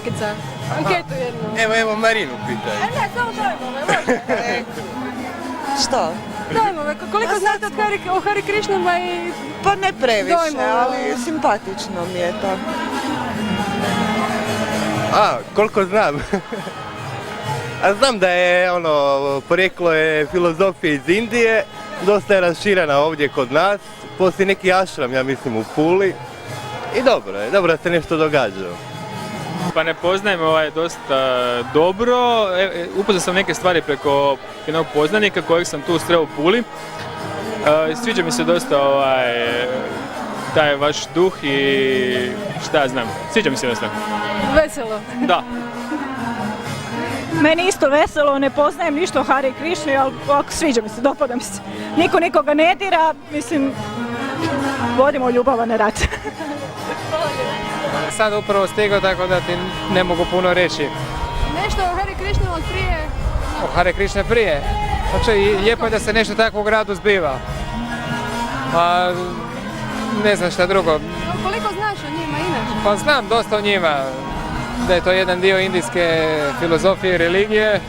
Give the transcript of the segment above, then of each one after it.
Dakica. Anketu jednu. Evo Marinu pitaj. Ne, samo dojmove, može. Što? Dojmove, koliko znate o Hari Krišnama i... Pa ne previše, dojmove, ali simpatično mi je to. Koliko znam? A znam da je porijeklo je filozofije iz Indije, dosta je raširena ovdje kod nas, postoji neki ašram, ja mislim, u Puli. I dobro je da se nešto događa. Pa ne poznajem dosta dobro, upoznao sam neke stvari preko jednog poznanika kojeg sam tu sreo u Puli. Sviđa mi se dosta taj vaš duh i šta ja znam, sviđa mi se dosta. Veselo. Da. Meni isto veselo, ne poznajem ništa o Hari Krišni, ali sviđa mi se, dopada mi se. Niko nikoga ne dira, mislim, vodimo ljubavan rat. Sad upravo stigao, tako da ti ne mogu puno reći. Nešto o Hari Krišni od prije? O Hare Krishna prije? Znači, lijepo je da se nešto tako u gradu zbiva. A ne znam šta drugo. Koliko znaš o njima inače? Pa znam dosta o njima. Da je to jedan dio indijske filozofije i religije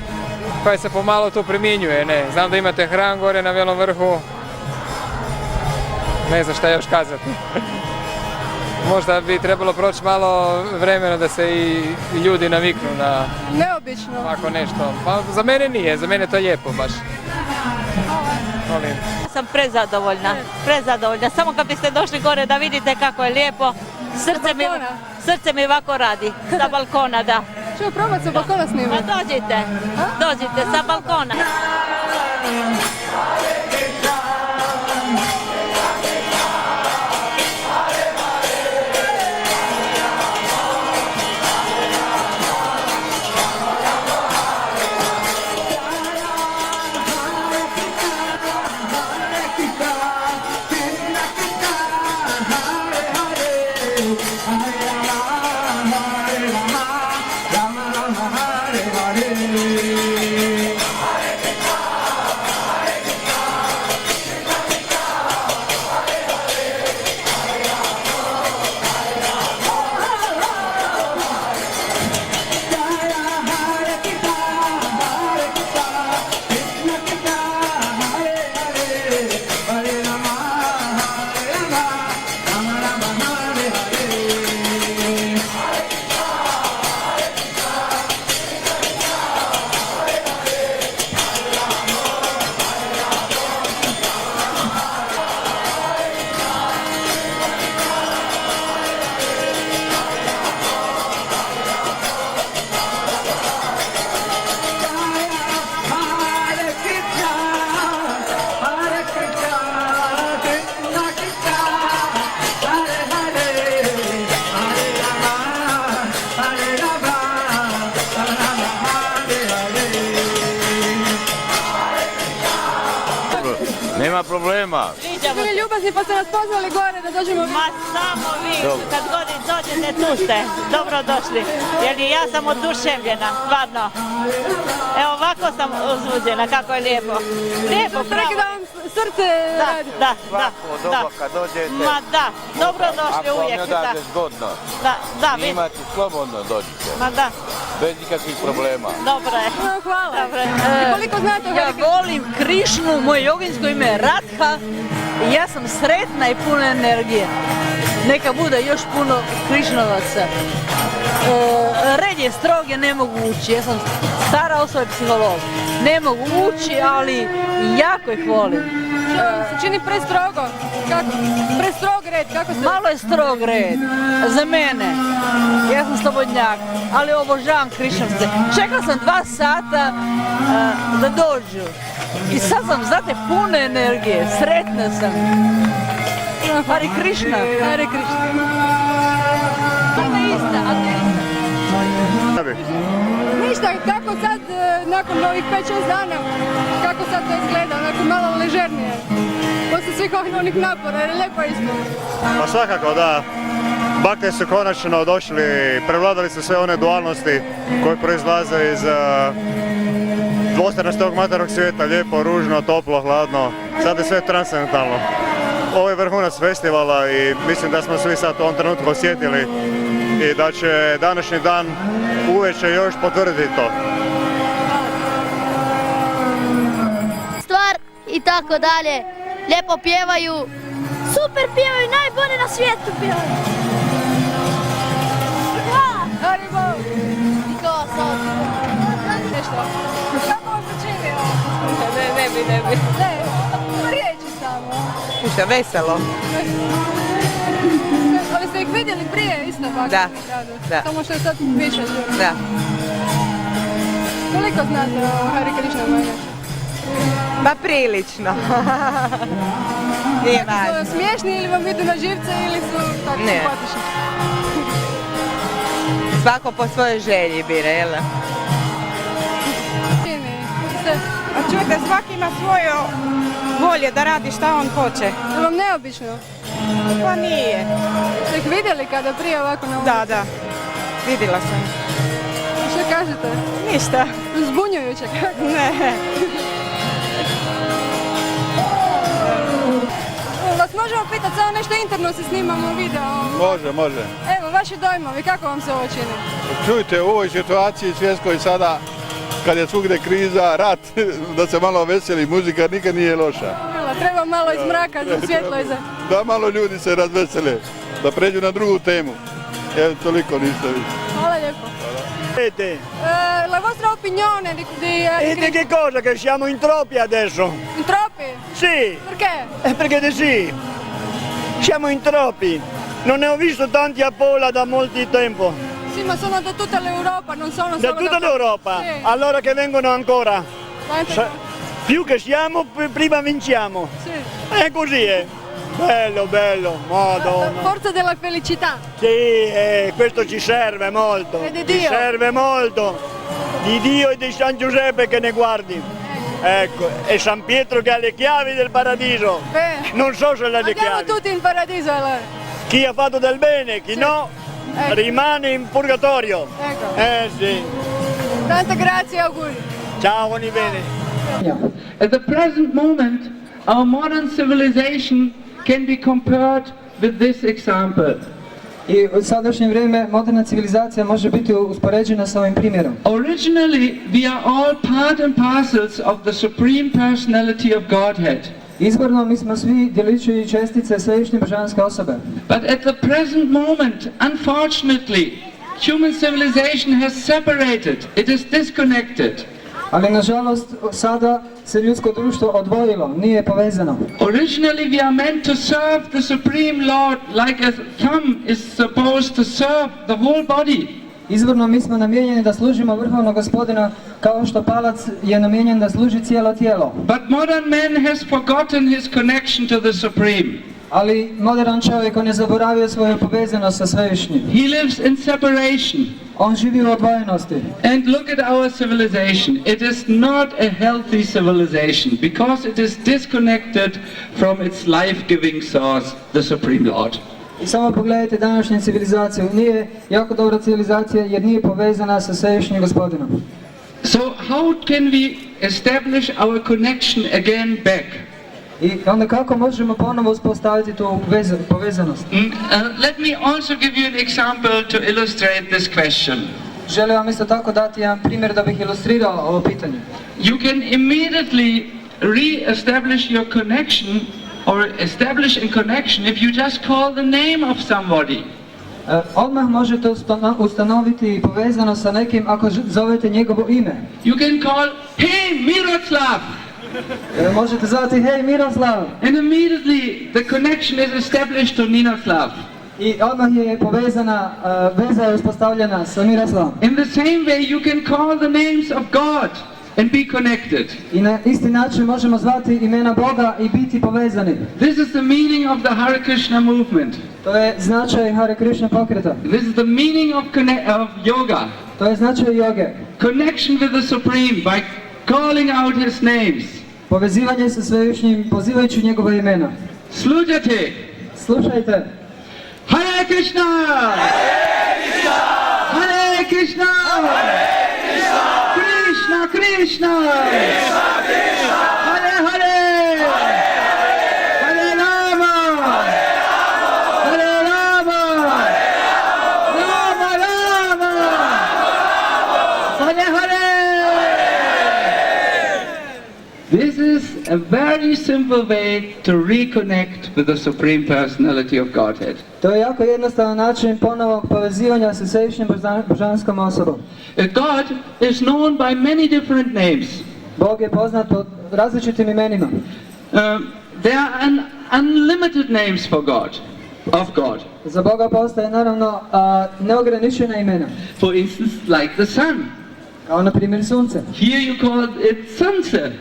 koja se pomalo tu primjenjuje. Ne. Znam da imate hram gore na Velom vrhu. Ne znam šta još kazati. Možda bi trebalo proći malo vremena da se i ljudi naviknu na Neobično. ovako nešto. Pa za mene nije, za mene je to lijepo baš. Molim. Sam prezadovoljna. Samo kad biste došli gore da vidite kako je lijepo, srce mi ovako radi, sa balkona, da. Čeo probati sa balkona snimati? Pa dođite sa balkona. Nema problema. Bili ljubazni pa ste nas pozvali gore da dođemo vidjeti. Ma samo vi, kad god dođete tu ste, dobro došli. Jer ja sam oduševljena, stvarno. Evo ovako sam uzbuđena, kako je lijepo. Lijepo, pravo. Da vam srce radi. Da. Dobro kad dođete. Ma da, dobro došli uvijek. Ako vam je odavde zgodno. Da, snimati, slobodno dođite. Ma da. Bez nikakvih problema. Dobro je. Hvala. I koliko znate o Hari Krišni? Ja volim Krišnu, moje joginsko ime je Radha i ja sam sretna i puna energije. Neka bude još puno Krišnovaca. Red je strog, ja ne mogu ući, ja sam stara osoba i psiholog. Ne mogu ući, ali jako ih volim. Što vam se čini prestrogo? Kako? Prestrog red, kako se... Malo je strog red, za mene. Ja sam slobodnjak, ali obožavam Krišnovce. Čekala sam 2 sata da dođu. I sad sam, znate, puna energije, sretna sam. Hari Krišna. Hari Krišna. Ateista. Ništa, kako sad, nakon ovih 5-6 dana, kako sad to izgleda, onako malo ležernije? Poslije svih onih napora, jer je lijepo isto. Pa svakako da. Bakte su konačno došli, prevladali su sve one dualnosti koje proizlaze iz dvostranosti ovog materijalnog svijeta, lijepo, ružno, toplo, hladno. Sad je sve transcendentalno. Ovo je vrhunac festivala i mislim da smo svi sad u ovom trenutku osjetili i da će današnji dan uveče još potvrditi to. Stvar i tako dalje, lijepo pjevaju, super pjevaju, najbolje na svijetu pjevaju. Haribo! I to sad. Nešto. Kako vam se čini ovo? Ne bi. Ne, riječi samo. Ništa, veselo. Ali ste ih vidjeli prije isto ovako? Da. Samo što je sad više ljudi. Da. Koliko znate o Hare Krishna Maharaju? Pa prilično. Nije važno. Su smiješni ili vam idu na živce ili su tako simpatični? Svako po svojoj želji bira, jel? A čujte, svaki ima svoje volje da radi šta on hoće. Je vam neobično? Pa nije. Ste ih vidjeli kada prije ovako na ulici? Da. Vidjela sam. Što kažete? Ništa. Zbunjujuće kako? Ne. Vas možemo pitati samo nešto interno se snimamo video? Može. Evo, vaši dojmovi, kako vam se ovo čini? Čujte, u ovoj situaciji svjetskoj sada, kad je svugdje kriza, rat, da se malo veseli, muzika nikad nije loša. Treba malo iz mraka za svjetlo iza. Da malo ljudi se razvesele, da pređu na drugu temu. Evo, toliko niste vi. Hvala lijepo. La vostra opinione di che cosa? Che siamo in troppi adesso. In troppi? Sì. Perché? Perché sì. Siamo in troppi. Non ne ho visto tanti a Pula da molto tempo. Sì, ma sono da tutta l'Europa, non sono Da solo tutta l'Europa? Sì. Allora che vengono ancora. Più che siamo, prima vinciamo. Sì. È così, Bello, madonna. Forza della felicità. Sì, questo ci serve molto. E di Ci Dio. serve molto. Di Dio e di San Giuseppe che ne guardi. Ecco, e San Pietro che ha le chiavi del paradiso. Non so se ha le Andiamo chiavi. tutti in paradiso allora. Chi ha fatto del bene, chi no, rimane in purgatorio. Ecco. Sì. Tante grazie e auguri. Ciao, buoni bene. At the present moment, our modern civilization can be compared with this example. I u sadašnje vrijeme moderna civilizacija može biti uspoređena sa ovim primjerom. Originally, we are all part and parcels of the supreme personality of Godhead. Izvorno mi smo svi djelići i čestice svevišnje božanske osobe. But at the present moment, unfortunately, human civilization has separated. It is disconnected. Ali nažalost sada se ljudsko društvo odvojilo, nije povezano. Originally we are meant to serve the Supreme Lord like a thumb is supposed to serve the whole body. Izvorno mi smo namijenjeni da služimo vrhovnog gospodina kao što palac je namijenjen da služi cijelo tijelo. But modern man has forgotten his connection to the Supreme. Ali modern čovjek on je zaboravio svoju povezanost sa svevišnjim. He lives in separation. On živi u odvojenosti. And look at our civilization. It is not a healthy civilization because it is disconnected from its life-giving source, the Supreme Lord. I samo pogledajte današnju civilizaciju. Nije jako dobra civilizacija jer nije povezana sa svevišnjim gospodinom. So how can we establish our connection again back? I onda kako možemo ponovo uspostaviti tu povezanost? Let me also give you an example to illustrate this question. Želim vam isto tako dati jedan primjer da bih ilustrirao ovo pitanje. You can immediately re-establish your connection or establish a connection if you just call the name of somebody. Odmah možete ustanoviti povezanost sa nekim ako zovete njegovo ime. You can call, hey Miroslav! Možete zvati, hej Miroslav! And immediately the connection is established to Miroslav. I odmah je povezana, veza je uspostavljena sa Miroslavom. In the same way you can call the names of God and be connected. I na isti način možemo zvati imena Boga i biti povezani. This is the meaning of the Hare Krishna movement. To je značaj Hare Krishna pokreta. This is the meaning of yoga. To je značaj joge. Connection with the Supreme by calling out His names. Povezivanje sa svevišnjim pozivajući njegova imena. Slušajte. Slušajte. Hare Krishna! Hare Krishna! Krishna Krishna! Hare Hare! Hare Rama! Hare Rama! Rama a very simple way to reconnect with the Supreme Personality of Godhead. To je jako jednostavan način ponovnog povezivanja sa središnjom božanskom osobom. God is known by many different names. Bog je poznat pod različitim imenima. There are unlimited names for God, of God. Za Boga postoje naravno neograničena imena. For instance, like the sun. Kao na primjer sunce. Here you call it sunset.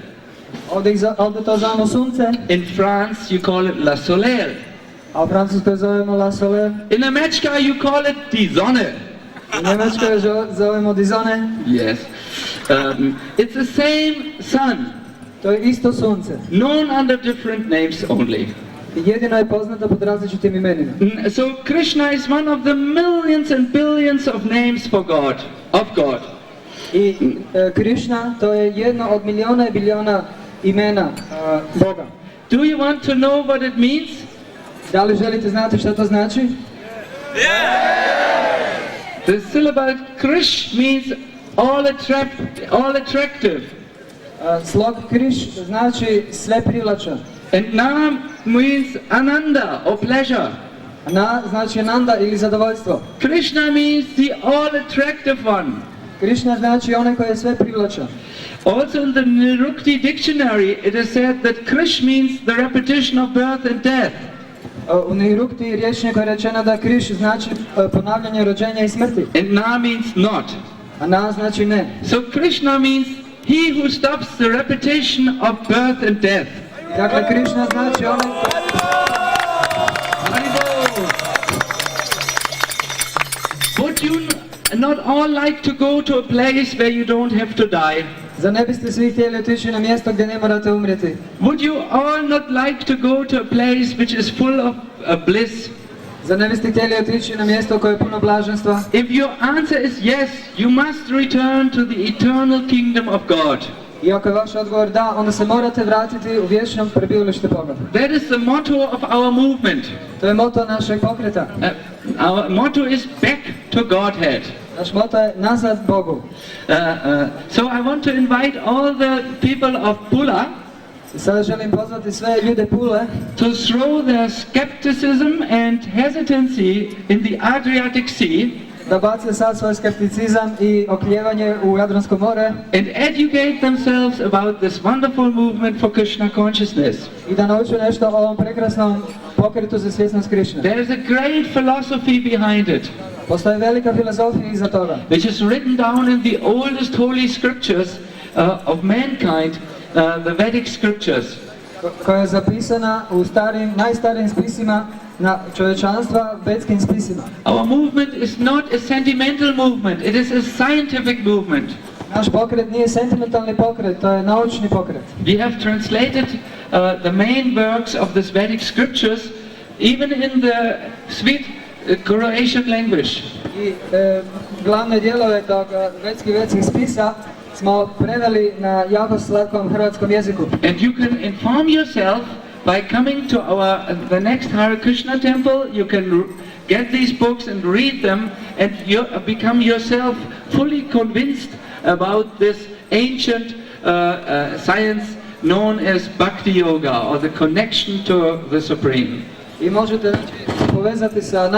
Ovdje to zovemo sunce. In France you call it la soleil. A u Francuskoj zovemo la soleil. In America you call it die Sonne. U Njemačkoj zovemo die Sonne. Yes. It's the same sun. To je isto sunce. Known under different names only. Jedino je poznata pod različitim imenima. So Krishna is one of the millions and billions of names for God, of God. I Krishna to je jedno od miliona i biliona imena Boga. Do you want to know what it means? Da li želite znati što to znači? The syllable Krish means all attractive. Slog Krish znači sve privlačan. And Nam means Ananda or pleasure. Na znači Ananda ili zadovoljstvo. Krishna means the all attractive one. Krishna znači onaj koji je sve privlačan. Also in the Nirukti dictionary it is said that Krish means the repetition of birth and death. U Nirukti rječniku je rečeno da Krish znači ponavljanje rođenja i smrti. And Na means not. A Na znači ne. So Krishna means he who stops the repetition of birth and death. Dakle, Krishna znači onaj... Would you not all like to go to a place where you don't have to die? Zar ne biste svi htjeli otići na mjesto gdje ne morate umrijeti? Would you all not like to go to a place which is full of bliss? Zar ne biste htjeli otići na mjesto koje je puno blaženstva? If your answer is yes, you must return to the eternal kingdom of God. I ako je vaš odgovor da, onda se morate vratiti u vječnom prebivalište Boga. That is the motto of our movement. To je moto našeg pokreta. Our motto is back to Godhead. Naš moto je nazad Bogu. So I want to invite all the people of Pula. Sada želim pozvati sve ljude Pule to throw their skepticism and hesitancy in the Adriatic Sea. Da bace sad svoj skepticizam i oklijevanje u Jadransko more. And educate themselves about this wonderful movement for Krishna consciousness. I da nauče nešto o ovom prekrasnom pokretu za svjesnost Krishne. There is a great philosophy behind it. Postoji velika filozofija iza toga. Which is written down in the oldest holy scriptures of mankind, the Vedic scriptures. Koja je zapisana u najstarijim spisima na čovječanstva, vedskim spisima. Our movement is not a sentimental movement, it is a scientific movement. Naš pokret nije sentimentalni pokret, to je naučni pokret. We have translated the main works of this Vedic scriptures even in the sweet Croatian language. I glavne dijelove tog vedskih spisa smo preveli na jako slatkom hrvatskom jeziku. And you can inform yourself by coming to the next Hare Krishna temple. You can get these books and read them, and you become yourself fully convinced about this ancient science known as Bhakti Yoga, or the connection to the Supreme. I možete povezati sa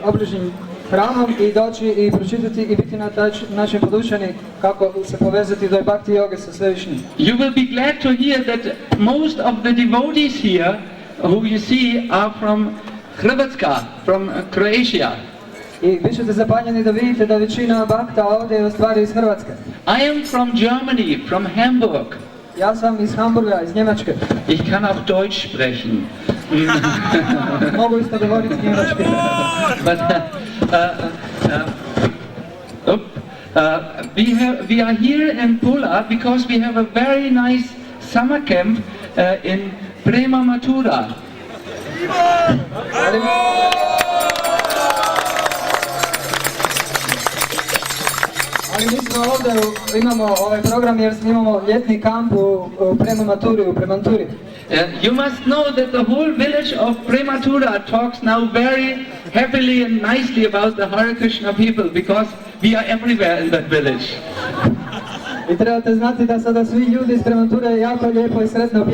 obližnjim hramom i doći i pročitati i biti na taj način podučeni kako se povezati do Bhakti Yoge sa Svevišnjim. You will be glad to hear that most of the devotees here who you see are from Hrvatska, from Croatia. I bit ćete zapanjeni da vidite da većina bakta ovdje je u stvari iz Hrvatske. I am from Germany, from Hamburg. Ja sam iz Hamburga, iz Njemačke. Ich kann auch Deutsch sprechen. Mogu isto govoriti njemački. But we are here in Pula because we have a very nice summer camp in Premantura. Ali mi smo ovdje, imamo ovaj program jer imamo ljetni kamp u Premanmaturi, u Premanturi. You must know that the whole village of Premantura talks now very happily and nicely about the Hare Krishna people because we are everywhere in that village. I trebate znati da sada svi ljudi iz Premanture jako lijepo i sretno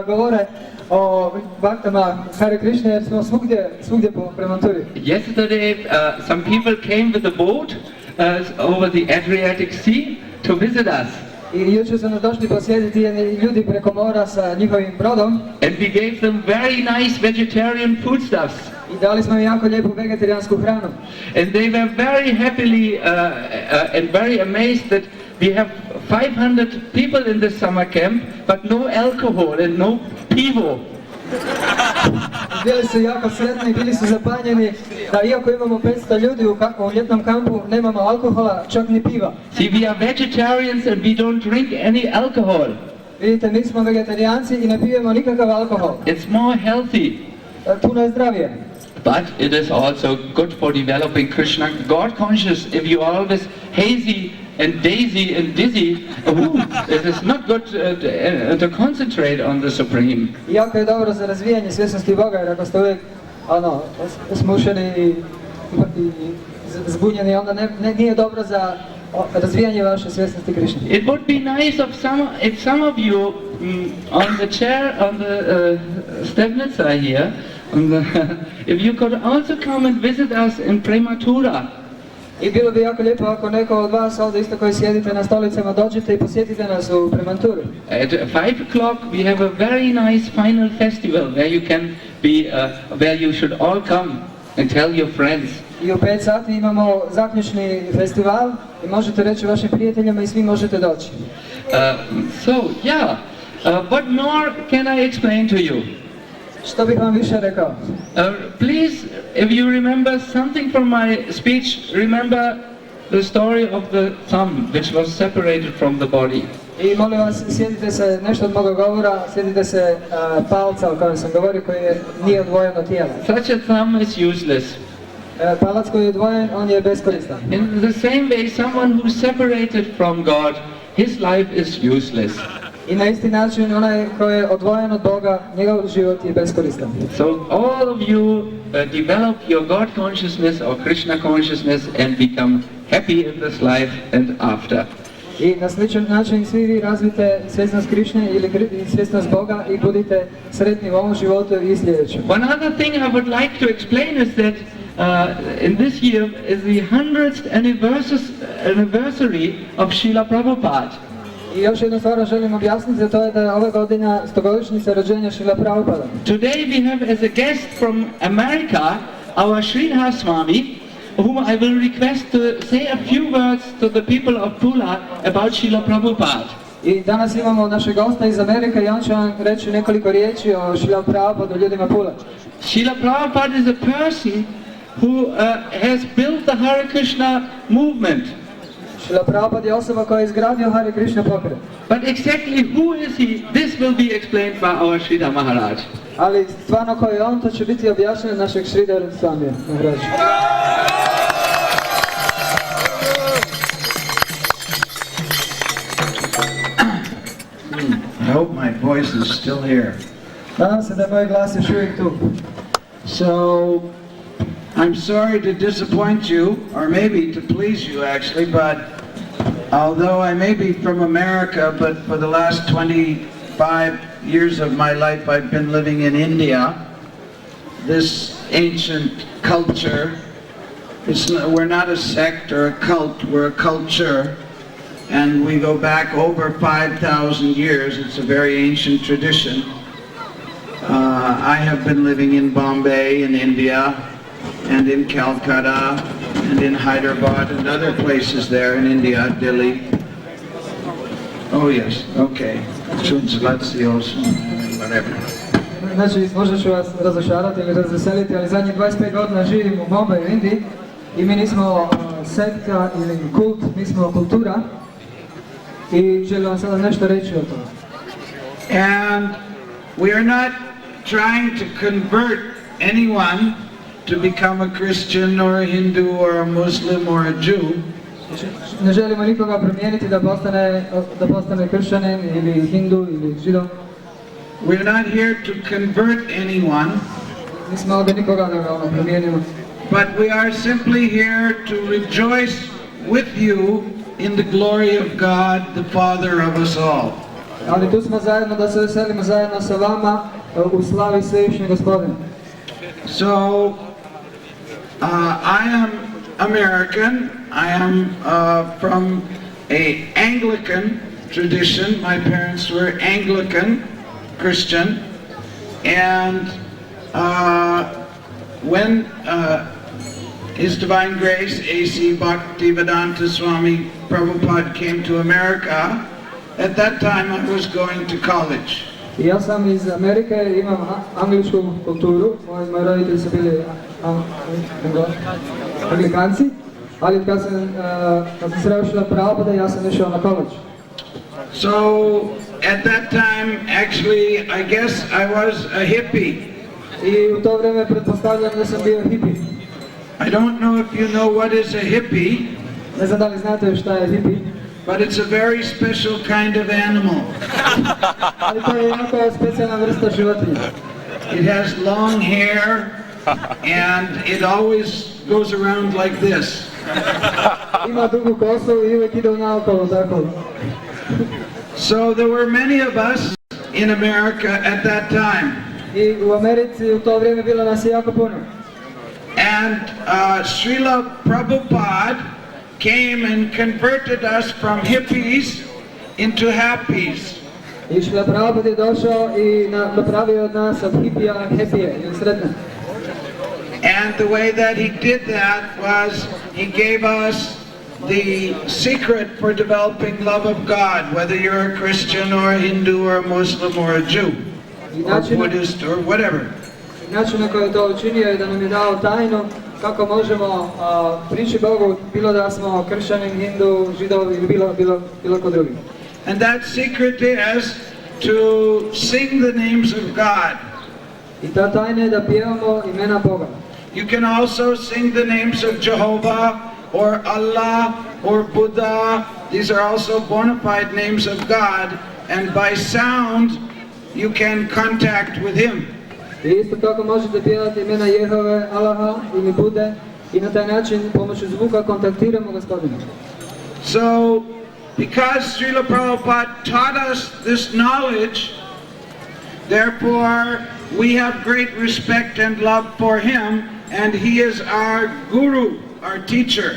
govore o baktama Hare Krishna jer smo svugdje po Premanturi. Yesterday, some people came with a boat over the Adriatic Sea to visit us. I jučer su nas došli posjetiti ljudi preko mora sa njihovim brodom. And we gave them very nice vegetarian foodstuffs. I dali smo im jako lijepu vegetarijansku hranu. And they were very happily and very amazed that we have 500 people in this summer camp, but no alcohol and no pivo. Bili su jako sretni, bili su zapanjeni da iako imamo 500 ljudi u ljetnom kampu, nemamo alkohola, čak ni piva. See, we are vegetarians and we don't drink any alcohol. Vidite, mi smo vegetarijanci i ne pijemo nikakav alkohol. It's more healthy. Puno je zdravije. But it is also good for developing Krishna God conscious. If you are always hazy and daisy and dizzy, it is not good to concentrate on the Supreme. Jako je dobro za razvijanje svjesnosti Boga, jer ako ste uvijek smušeni i zbunjeni, onda nije dobro za razvijanje vaše svjesnosti Krishne. It would be nice if some of you on the chair, on the Stevnica here, if you could also come and visit us in Premantura. I bilo bi jako lijepo ako neko od vas ovdje isto koji sjedite na stolicama dođete i posjetite nas u Premanturi. At 5 o'clock we have a very nice final festival where you can be, where you should all come and tell your friends. I u 5 sati imamo zaključni festival i možete reći vašim prijateljima i svi možete doći. What more can I explain to you? Što bih vam više rekao? Please, if you remember something from my speech, remember the story of the thumb which was separated from the body. I molim vas, sjetite se nešto od moga govora, sjetite se palca o kojem sam govorio koji nije odvojen od tijela. Such a thumb is useless. Palac koji je odvojen, on je beskoristan. In the same way, someone who is separated from God, his life is useless. I na isti način onaj koji je odvojen od Boga, njegov život je beskoristan. So all of you develop your God consciousness or Krishna consciousness and become happy in this life and after. I na sličan način svi vi razvijete svjesnost Krišne ili svjesnost Boga i budite sretni u ovom životu i sljedećem. One other thing I would like to explain is that in this year is the 100th anniversary of Srila Prabhupada. I još jednu stvar želim objasniti, a to je da je ove godine 100-godišnjica rođenja Srila Prabhupada. Today we have as a guest from America our Sridhar Swami, whom I will request to say a few words to the people of Pula about Srila Prabhupada. I danas imamo našeg gosta iz Amerike i on će vam reći nekoliko riječi o Srila Prabhupada ljudima Pula. Srila Prabhupada is a person who has built the Hare Krishna movement. Srila Prabhupada je osoba koja je izgradio Hare Krishna pokret. But exactly who is he? This will be explained by our Sridhar Maharaj. Ali stvarno ko je on, to će biti objašnjeno našeg Sridhar Swamija Maharaja. I hope my voice is still here. Nadam se da je moj glas još uvijek tu. So, I'm sorry to disappoint you, or maybe to please you actually, but although I may be from America, but for the last 25 years of my life I've been living in India, this ancient culture, we're not a sect or a cult, we're a culture, and we go back over 5,000 years. It's a very ancient tradition. I have been living in Bombay, in India, and in Calcutta, and in Hyderabad, and other places there in India, Delhi. Oh yes, okay. Whatever. Znači, možda ću vas razočarati ili razveseliti, ali zadnjih 25 godina živim u Bombaju, u Indiji, i mi nismo sekta ili kult, mi smo kultura. I želim vam sada nešto reći o tome. And we are not trying to convert anyone to become a Christian or a Hindu or a Muslim or a Jew. Ne želimo nikoga promijeniti da postane kršćanin ili hindu ili židov. We're not here to convert anyone. Nismo ovdje nikoga da promijenimo. But we are simply here to rejoice with you in the glory of God, the Father of us all. Ali tu smo zajedno da se veselimo zajedno sa vama u slavi Svevišnjeg Gospodina. So, I am American. I am from a Anglican tradition. My parents were Anglican Christian, and when His Divine Grace, A.C. Bhaktivedanta Swami Prabhupada came to America, at that time I was going to college. Ja sam iz Amerike, imam angličku kulturu, moji roditelji su bili anglikanci, ali kad sam sreo Prabhupada, ja sam išao na college. So, at that time, actually, I guess I was a hippie. I u to vreme pretpostavljam da sam bio hippie. I don't know if you know what is a hippie. Ne znam da li znate šta je hippie. But it's a very special kind of animal. Ali to je jako specijalna vrsta životinja. It has long hair and it always goes around like this. Ima dugu kosu i uvijek ide naokolo tako. So there were many of us in America at that time. I u Americi u to vrijeme bilo nas jako puno. And Srila Prabhupada came and converted us from hippies into happies. I Srila Prabhupada je došao i napravio od nas od hipija happije ili sretne. And the way that he did that was he gave us the secret for developing love of God, whether you're a Christian or a Hindu or a Muslim or a Jew or Buddhist or whatever. Način na koji je to učinio je da nam je dao tajnu kako možemo prići Bogu, bilo da smo kršćani, hindu, židovi ili bilo ko drugi. And that secret is to sing the names of God. I ta tajna je da pjevamo imena Boga. You can also sing the names of Jehovah or Allah or Buddha. These are also bona fide names of God, and by sound you can contact with Him. I isto tako možete pjevati imena Jehove, Allaha ili Bude i na taj način pomoću zvuka kontaktiramo Gospodina. So, because Srila Prabhupada taught us this knowledge, therefore we have great respect and love for him, and he is our guru, our teacher.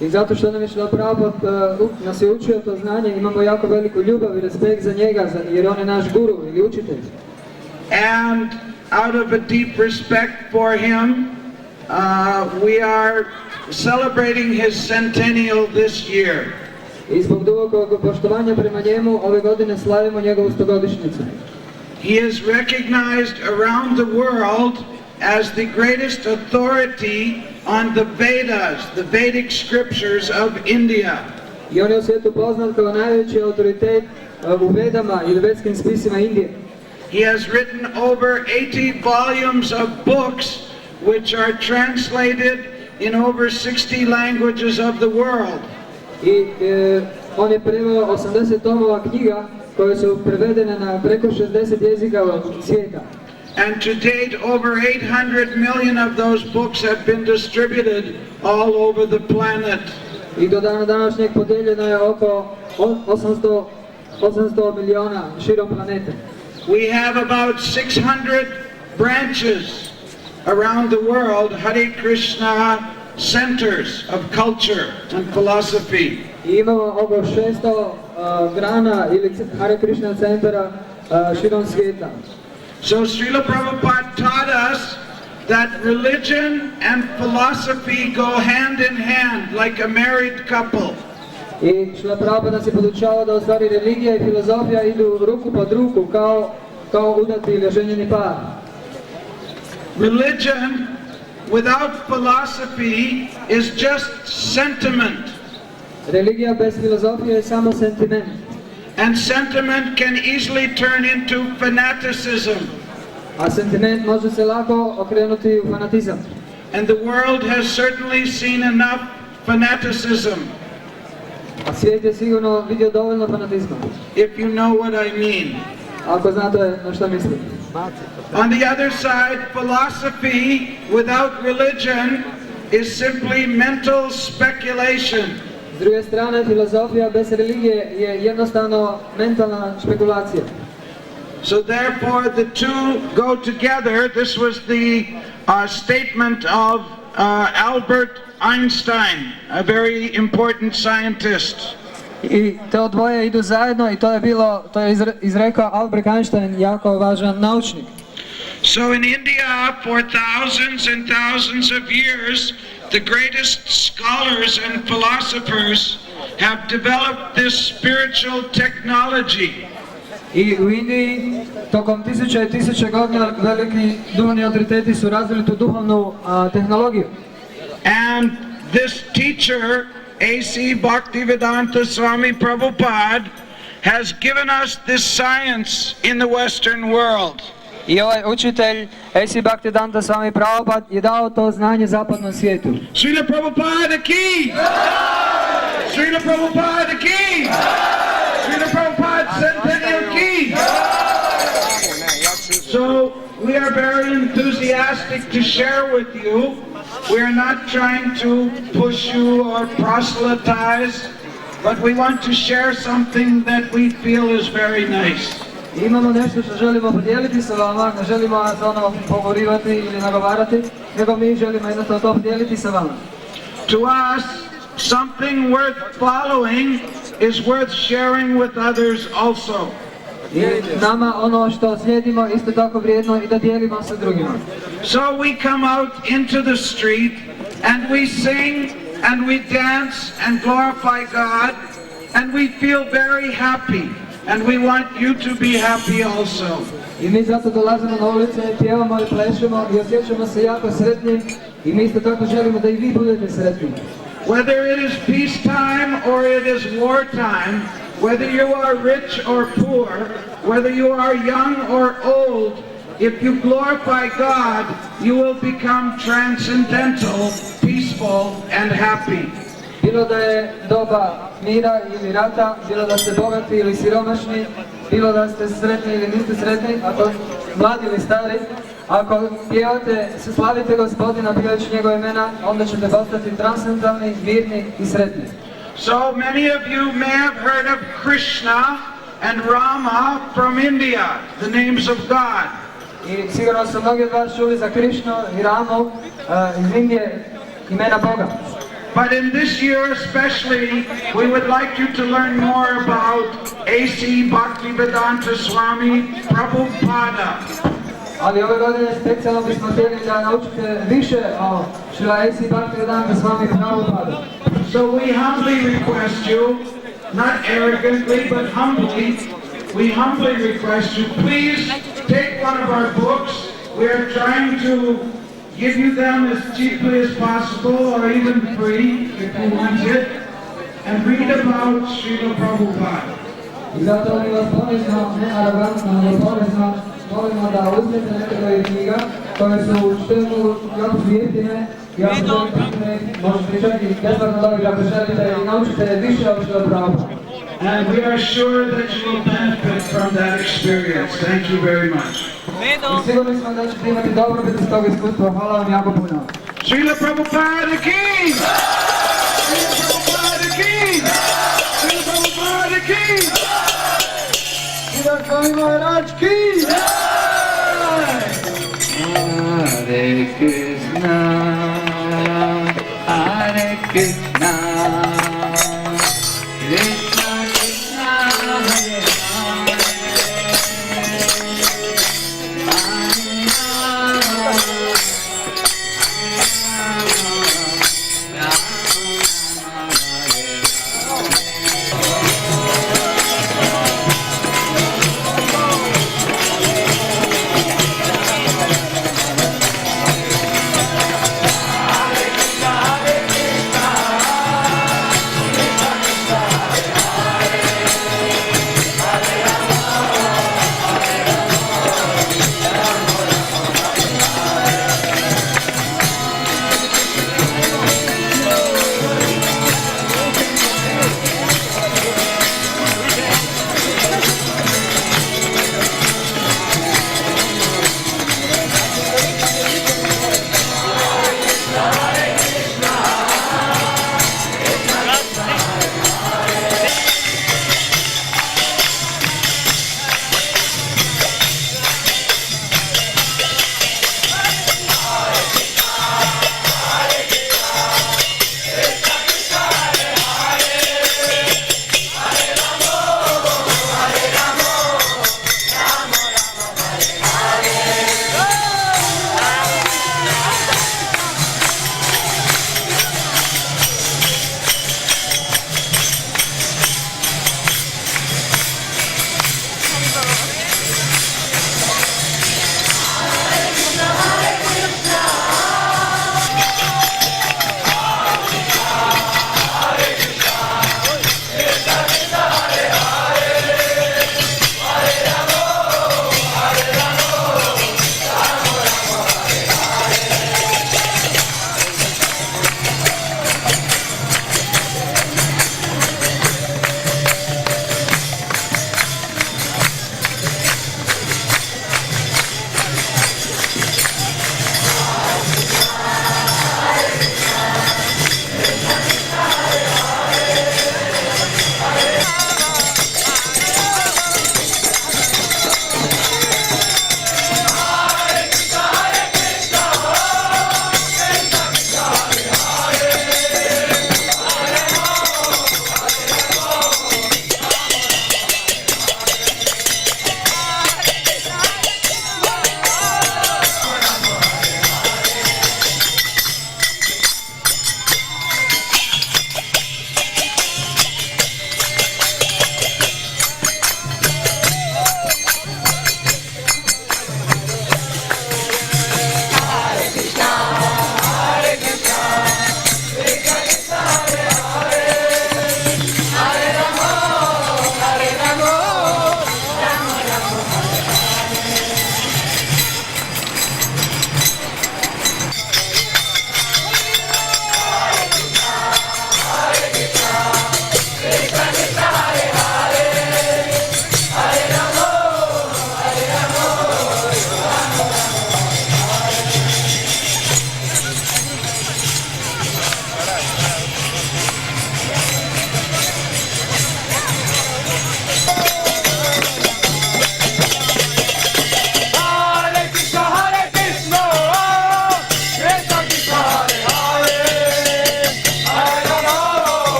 I zato što nam je Srila Prabhupada nas je učio to znanje, imamo jako veliku ljubav i respekt za njega, jer on je naš guru ili učitelj. And out of a deep respect for him, we are celebrating his centennial this year. I zbog dubokog poštovanja prema njemu, ove godine slavimo njegovu 100-godišnjicu. He is recognized around the world as the greatest authority on the Vedas, the Vedic scriptures of India. I on je u svijetu poznat kao najveći autoritet u Vedama ili vedskim spisima Indije. He has written over 80 volumes of books which are translated in over 60 languages of the world. I on je preveo 80 tomova knjiga koje su prevedene na preko 60 jezika svijeta. And to date over 800 million of those books have been distributed all over the planet. I do dana današnjeg podijeljeno je oko 800 miliona širom planete. We have about 600 branches around the world, Hare Krishna centers of culture and philosophy. I imamo oko 600 grana ili Hare Krishna centara širom svijeta. So Srila Prabhupada taught us that religion and philosophy go hand in hand like a married couple. I Srila Prabhupada nas je podučavao da u stvari religija i filozofija idu ruku pod ruku kao udati ili oženjeni par. Religion without philosophy is just sentiment. Religija bez filozofije je samo sentiment. And sentiment can easily turn into fanaticism. A sentiment može se lako okrenuti u fanatizam. And the world has certainly seen enough fanaticism. A svijet je sigurno vidio dovoljno fanatizma. If you know what I mean. Ako znate na što mislim. On the other side, philosophy without religion is simply mental speculation. S druge strane, filozofija bez religije je jednostavno mentalna špekulacija. So therefore the two go together. This was the statement of Albert Einstein, a very important scientist. I to dvoje idu zajedno i to je izrekao Albert Einstein, jako važan naučnik. So in India, for thousands and thousands of years, the greatest scholars and philosophers have developed this spiritual technology. I u Indiji tokom tisuća i tisuća godina veliki duhovni autoriteti su razvili tu duhovnu tehnologiju. And this teacher, A.C. Bhaktivedanta Swami Prabhupada, has given us this science in the Western world. I ovaj učitelj, A.C. Bhaktivedanta Swami Prabhupada, je dao to znanje zapadnom svijetu. Srila Prabhupada ki! Srila Prabhupada ki! Srila Prabhupada Centennial ki! So we are very enthusiastic to share with you. We are not trying to push you or proselytize, but we want to share something that we feel is very nice. Imamo nešto što želimo podijeliti sa vama, ne želimo vas pogovorivati ili nagovarati, nego mi želimo jednostavno to podijeliti sa vama. To us, something worth following is worth sharing with others also. I nama ono što slijedimo isto tako vrijedno i da dijelimo sa drugima. So we come out into the street and we sing and we dance and glorify God and we feel very happy. And we want you to be happy also. I mi zato dolazimo na ulice, pjevamo i plešemo i osjećamo se jako sretni i mi isto tako želimo da i vi budete sretni. Whether it is peace time or it is war time, whether you are rich or poor, whether you are young or old, if you glorify God, you will become transcendental, peaceful and happy. Bilo da je doba mira ili rata, bilo da ste bogati ili siromašni, bilo da ste sretni ili niste sretni, ako mladi ili stari, ako pjevate, slavite Gospodina pivajući njegove imena, onda ćete postati transcendentalni, mirni i sretni. So many of you may have heard of Krishna and Rama from India, the names of God. I sigurno su mnogi od vas čuli za Krishnu i Ramu iz Indije, imena Boga. But in this year especially, we would like you to learn more about A.C. Bhaktivedanta Swami Prabhupada. Ali ove godine specijalno bismo htjeli da naučite više o Srila A.C. Bhaktivedanta Swami Prabhupada. So we humbly request you, not arrogantly but humbly, we humbly request you, please take one of our books. We are trying to give you them as cheaply as possible or even free if you want it, and read about Srila Prabhupada. I zato mi vas ponizno, ne arogantno, nego ponizno, molimo da uzmete neke od knjiga koje su u štenu jako su jeftine i ako želite, možete čak i besplatno dobiti ako želite i naučite više od Srila Prabhupada. And we are sure that you will benefit from that experience. Thank you very much. I sigurni smo da ćete imati dobrobit iz tog iskustva. Hvala vam jako puno. Srila Prabhupada ki! Srila Prabhupada ki! Srila Prabhupada ki! Srila Swami Maharaj ki! Hare Krishna, Hare Krishna, Krishna Krishna, Hare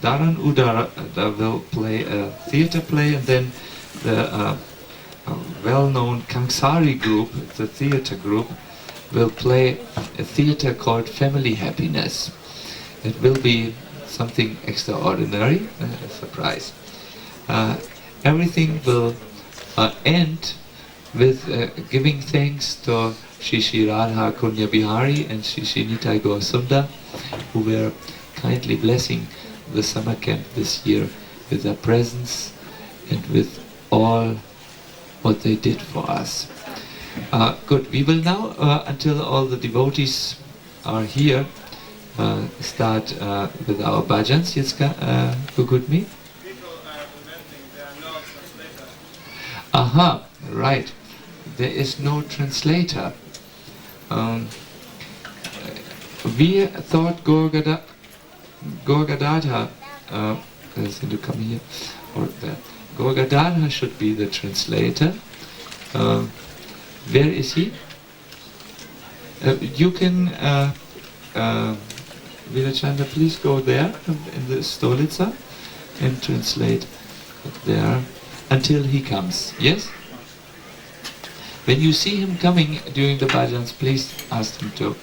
Dharan Udara will play a theater play, and then the well-known Kangsari group, the theater group, will play a theater called Family Happiness. It will be something extraordinary, a surprise. Everything will end with giving thanks to Shri Radha Kunya Bihari and Shri Nitai Gaur Sundar, who were kindly blessing the summer camp this year with their presence and with all what they did for us. Good, we will now, until all the devotees are here, start with our bhajans. Yitzka, good me? Aha, right. There is no translator. We thought Gorgadadha, to come here, or there. Gorgadadha should be the translator. Where is he? You can, Vilachandra, please go there in the Stolica and translate there until he comes. Yes? When you see him coming during the bhajans, please ask him to.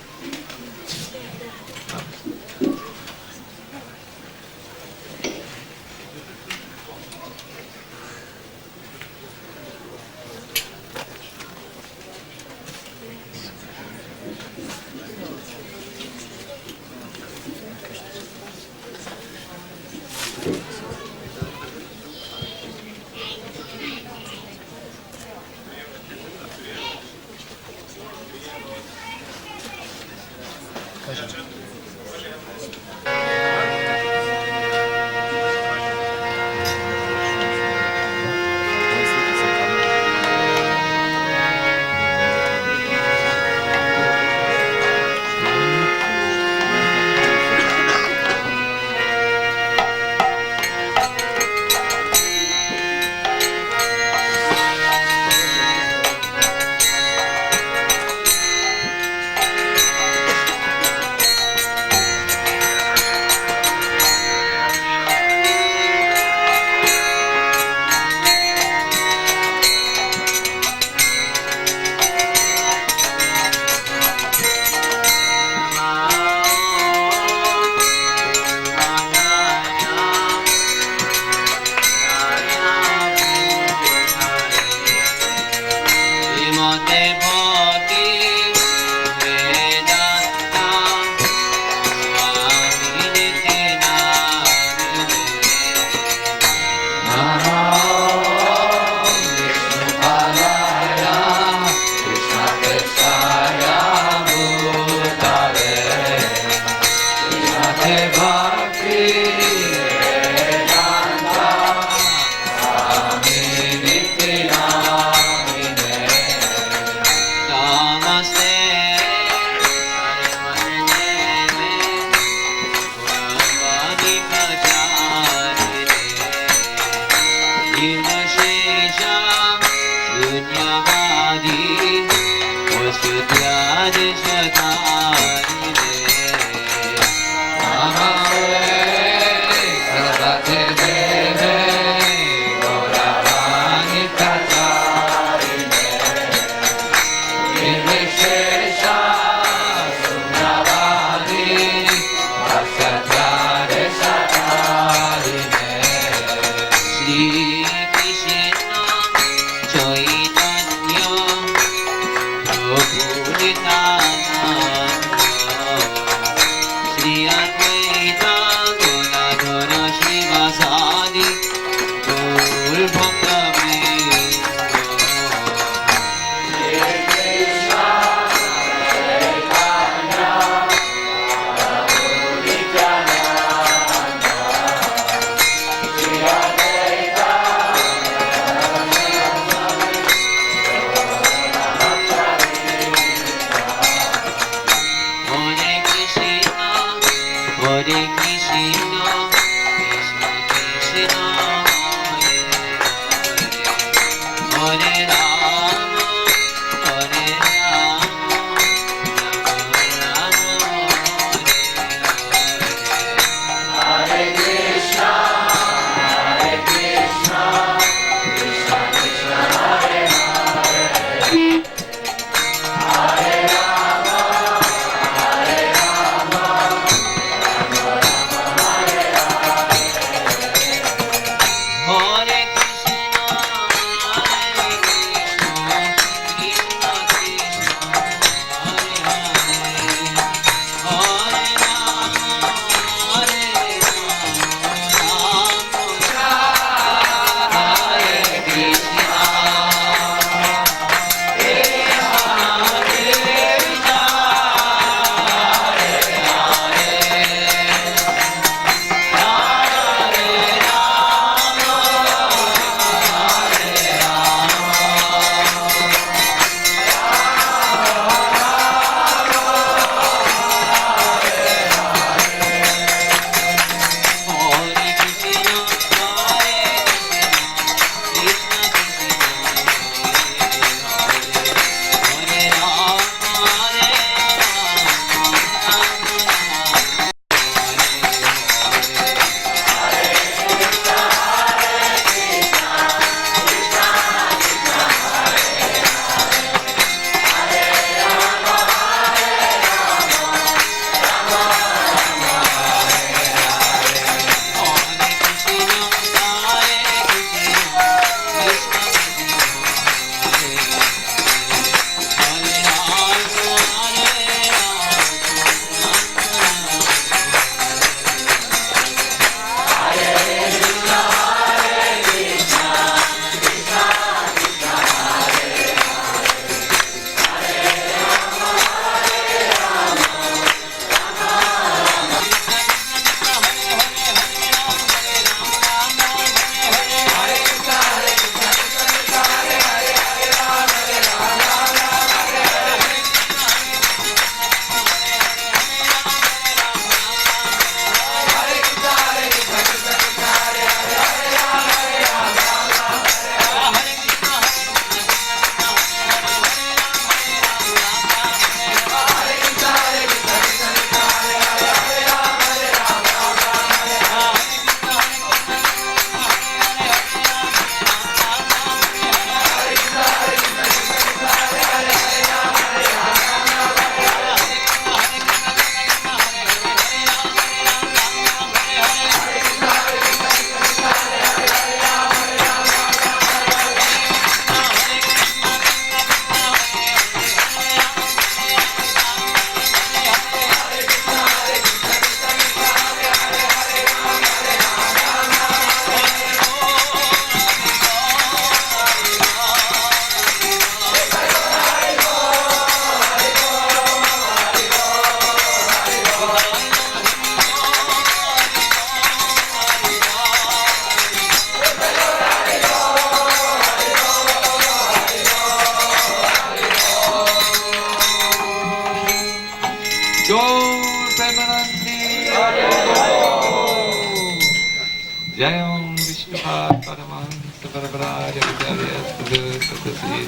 Jayam Vishnupat Paramahansa Paraparaja Vidyarya Sadhusatasi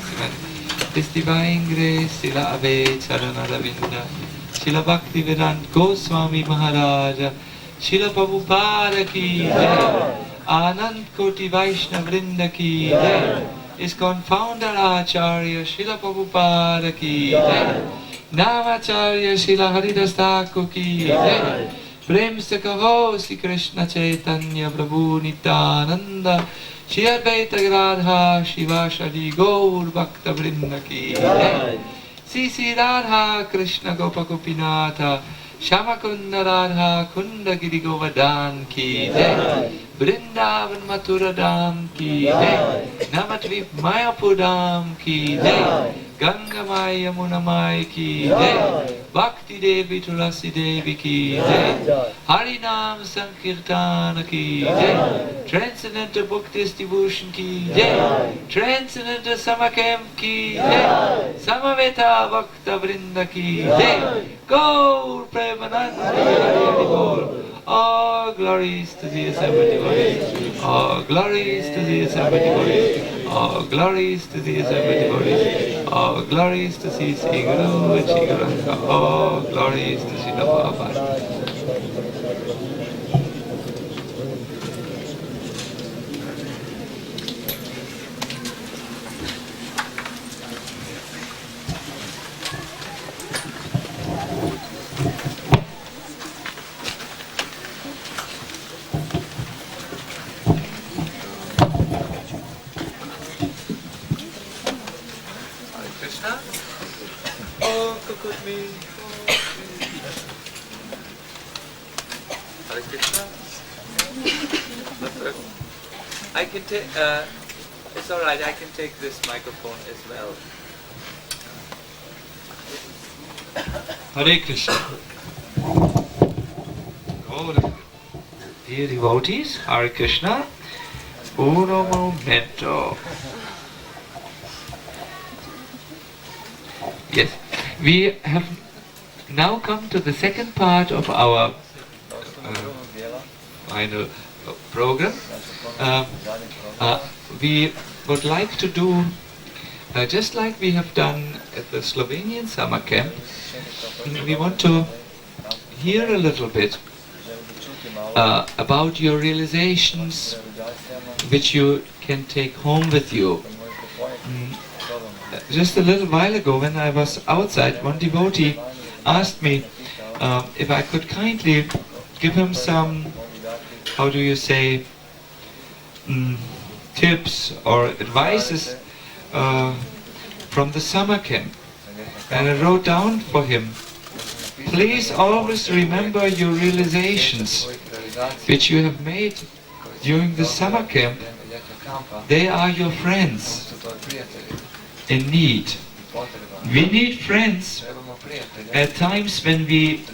His Divine Grace Sila Ave Charanaravinda Sila Bhakti Vedanta Goswami Maharaja Sila Prabhupada Ki Jai Anand Koti Vaishnava Vrinda Ki Jai ISKCON Founder Acharya Srila Prabhupada Ki Jai Namacharya Srila Haridas Thakur Ki Jai Prem se kaho Sri Krishna Chaitanya Prabhu Nityananda Shri Advaita Radha Shivashadi Gaur Bhakta Vrinda Ki Jai Sri Radha Krishna Gopa Gopinatha Shama Kunda Radha Kunda Giri Govardhan Ki Jai Vrindavan Mathura Dham Ki Jai Navadvip Mayapur Dham Ki Jai Ganga Maya Yamuna Maya Ki Jai Bhakti Devi Tulasi Devi Ki Jai Harinam Sankirtana Ki Jai Transcendental Buddhist Devotion Ki Jai Transcendental Summer Camp Ki Jai Samaveta Bhakta Vrinda Ki Jai Gaur Premantura. All glories to the assembled devotees. All glories to the assembled devotees. All glories to the assembled devotees. All glories to Sri Guru and Sri Guranga. All glories to Sri Prabhupada. I can take, it's alright, I can take this microphone as well. Hare Krishna. Oh, dear devotees, Hare Krishna. Uno momento. Yes, we have now come to the second part of our final program. We would like to do, just like we have done at the Slovenian summer camp, we want to hear a little bit about your realizations which you can take home with you. Just a little while ago when I was outside, one devotee asked me if I could kindly give him some, how do you say, tips or advices from the summer camp. And I wrote down for him, please always remember your realizations which you have made during the summer camp. They are your friends in need. We need friends at times when we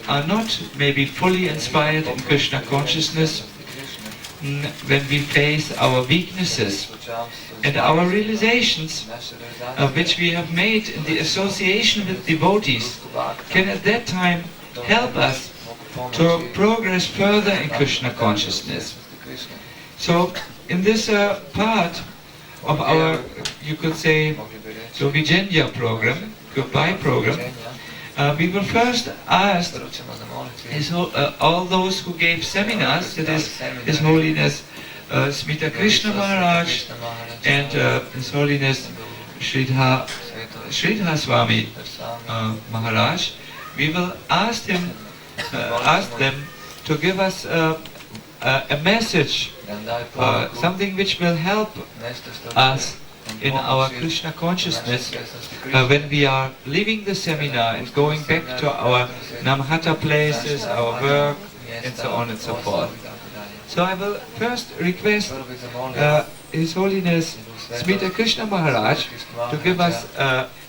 are not maybe fully inspired in Krishna consciousness, when we face our weaknesses and our realizations which we have made in the association with devotees can at that time help us to progress further in Krishna consciousness. So in this part of our, you could say, Vijenya program, goodbye program, we will first ask all those who gave seminars, that is His Holiness Smita Krishna Maharaj and His Holiness Sridhar Swami Maharaj, we will ask them to give us a message, something which will help us in our Krishna consciousness when we are leaving the seminar and going back to our Namhata places, our work, and so on and so forth. So I will first request His Holiness Smita Krishna Maharaj to give us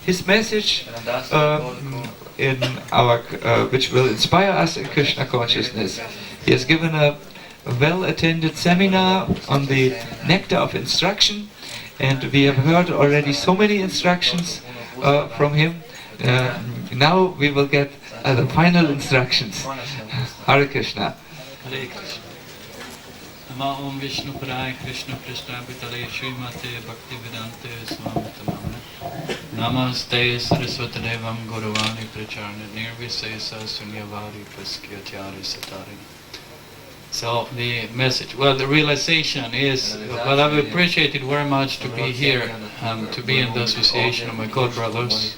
his message in our, which will inspire us in Krishna consciousness. He has given a well-attended seminar on the nectar of instruction, and we have heard already so many instructions from him. Now we will get the final instructions. Hare Krishna. Hare Krishna. Nama Om Vishnu Padaya Krishna Prasthapitale Srimate Bhaktivedante Swami Tamamne Namaste Saraswati Devam Guruvani Pracharna Nirvisesa Sunyavari Praskyatyari Satari. So the message, well, the realization is, well, I've appreciated very much to be here and to be in the association of my god brothers,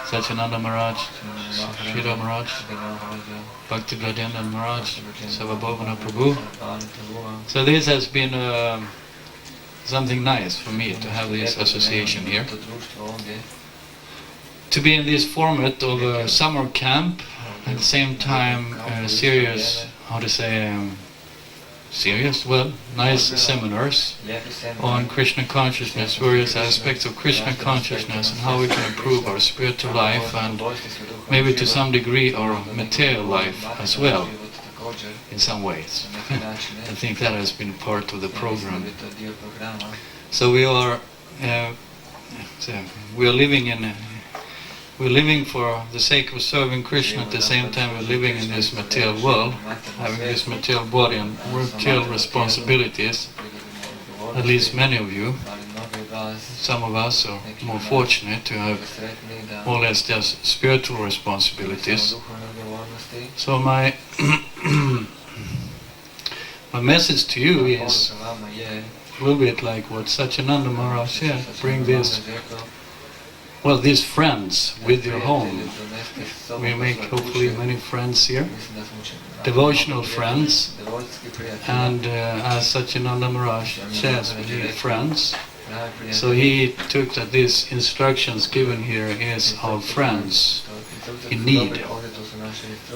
Satyananda Maharaj, Sridhar Maharaj, Bhakti Vradendra Maharaj, Savabhavana Prabhu. So this has been something nice for me to have this association here. To be in this format of a summer camp, at the same time serious, how to say, serious, well, nice seminars on Krishna consciousness, various aspects of Krishna consciousness and how we can improve our spiritual life and maybe to some degree our material life as well, in some ways. I think that has been part of the program. So we are living for the sake of serving Krishna. At the same time we're living in this material world, having this material body and material responsibilities, at least many of you. Some of us are more fortunate to have more or less just spiritual responsibilities. So my my message to you is a little bit like what Satyananda Maharaj said, bring this, well, these friends with your home. We make hopefully many friends here, devotional friends, and as Satyananda Maharaj says, we need friends. So he took that these instructions given here is our friends in need.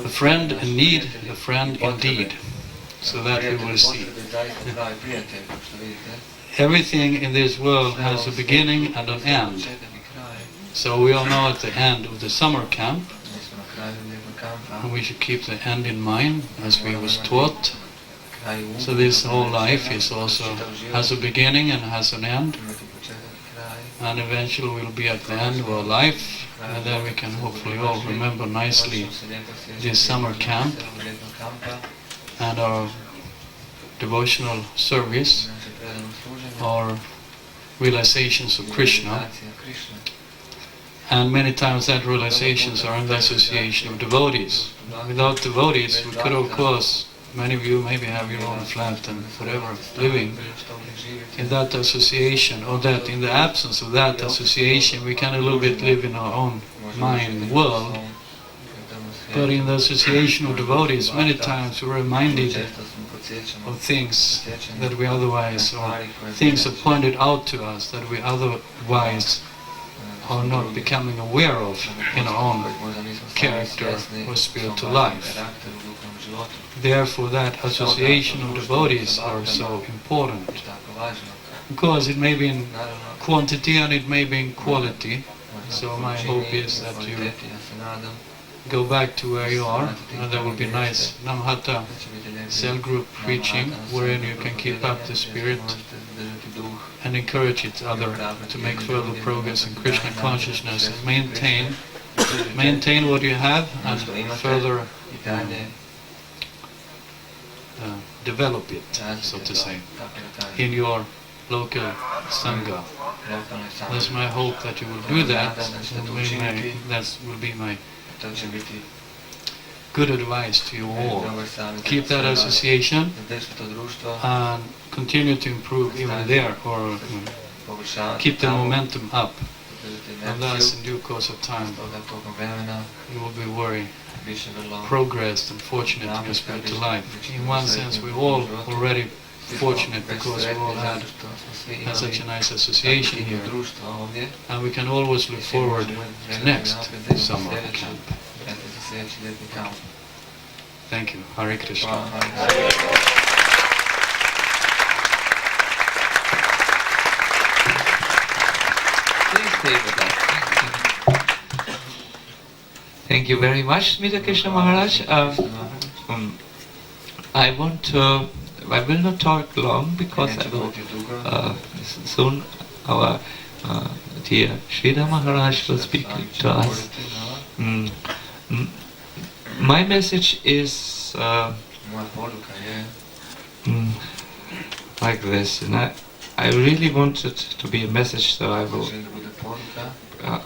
A friend in need, a friend indeed. So that we will see. Everything in this world has a beginning and an end. So we are now at the end of the summer camp, and we should keep the end in mind as we was taught. So this whole life is also has a beginning and has an end, and eventually we'll be at the end of our life, and then we can hopefully all remember nicely this summer camp and our devotional service, our realizations of Krishna. And many times that realizations are in the association of devotees. Without devotees, we could of course, many of you maybe have your own flat and whatever, living in that association, or that in the absence of that association, we can a little bit live in our own mind world. But in the association of devotees, many times we're reminded of things that we otherwise, or things are pointed out to us that we otherwise are not becoming aware of in our own character or spiritual life. Therefore that association of devotees are so important, because it may be in quantity and it may be in quality. So my hope is that you go back to where you are, and there will be nice Namhata cell group preaching wherein you can keep up the spirit and encourage each other to make further progress in Krishna consciousness and maintain what you have and further develop it, so to say, in your local Sangha. That's my hope that you will do that, and that will be my good advice to you all. Keep that association and continue to improve even there, or keep the momentum up. And thus, in due course of time, you will be very progressed and fortunate in your spiritual life. In one sense, we're all already fortunate because we all had such a nice association here, and we can always look forward to next summer camp. Thank you. Hare Krishna. Thank you very much, Smita Krishna Maharaj. I will not talk long because I will soon our dear Sridhar Maharaj will speak to us. My message is like this. And I really wanted to be a message, so I will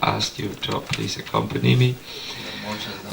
ask you to please accompany me.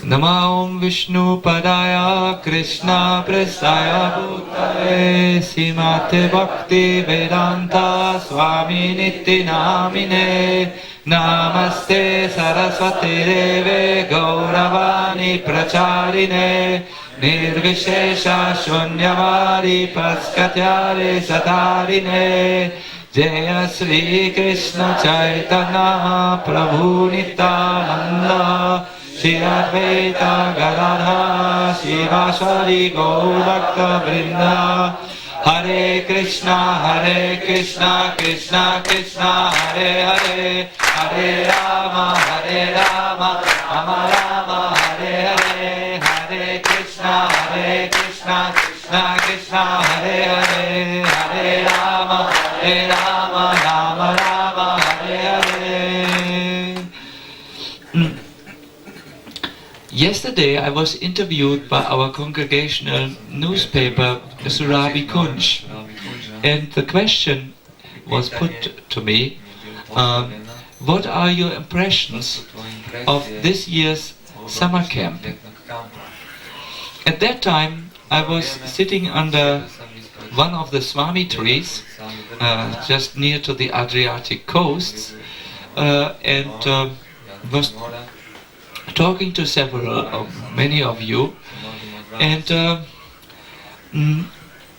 Namo Vishnu Padaya Krishna Prasaya Bhutale Simate Bhakti Vedanta Swami Nitti Namine Namaste Saraswati Deve Gauravani Pracharine Nirvishesha Shunyavadi Paskatyare Satarine Jaya Sri Krishna Chaitanya Prabhu Nityananda Shri Advaita Gadadhara Shivaswari Gaurabhakta Vrinda Hare Krishna Krishna Krishna Hare Hare Hare Rama Rama Rama Hare Hare Hare Krishna Krishna Krishna Hare Hare Hare Rama Rama Rama Hare Hare. Yesterday I was interviewed by our congregational newspaper Surabi Kunj, and the question was put to me, what are your impressions of this year's summer camp? At that time I was sitting under one of the Swami trees just near to the Adriatic coasts and was talking to many of you, and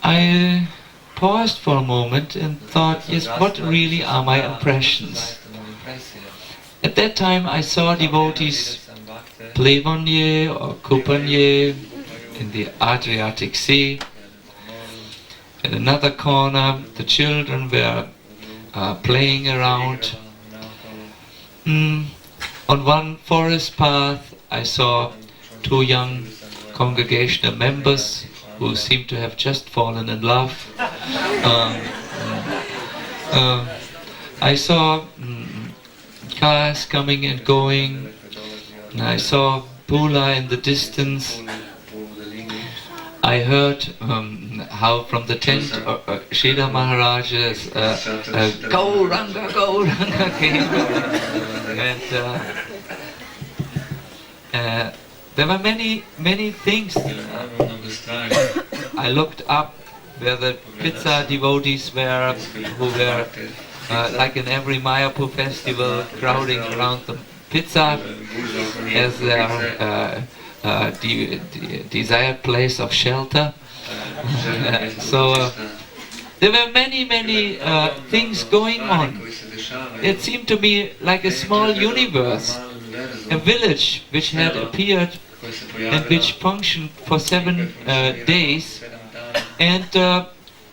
I paused for a moment and thought, yes, what really are my impressions? At that time I saw devotees plevonye or kupanye in the Adriatic Sea. In another corner the children were playing around. On one forest path I saw two young congregational members who seemed to have just fallen in love. I saw cars coming and going. I saw Pula in the distance. I heard how from the tent Srila Maharaj's Gauranga came. And there were many things. I looked up where the pizza devotees were, who were like in every Mayapur festival, crowding around the pizza as their desired place of shelter. So there were many things going on. It seemed to me like a small universe, a village which had appeared and which functioned for 7 days, and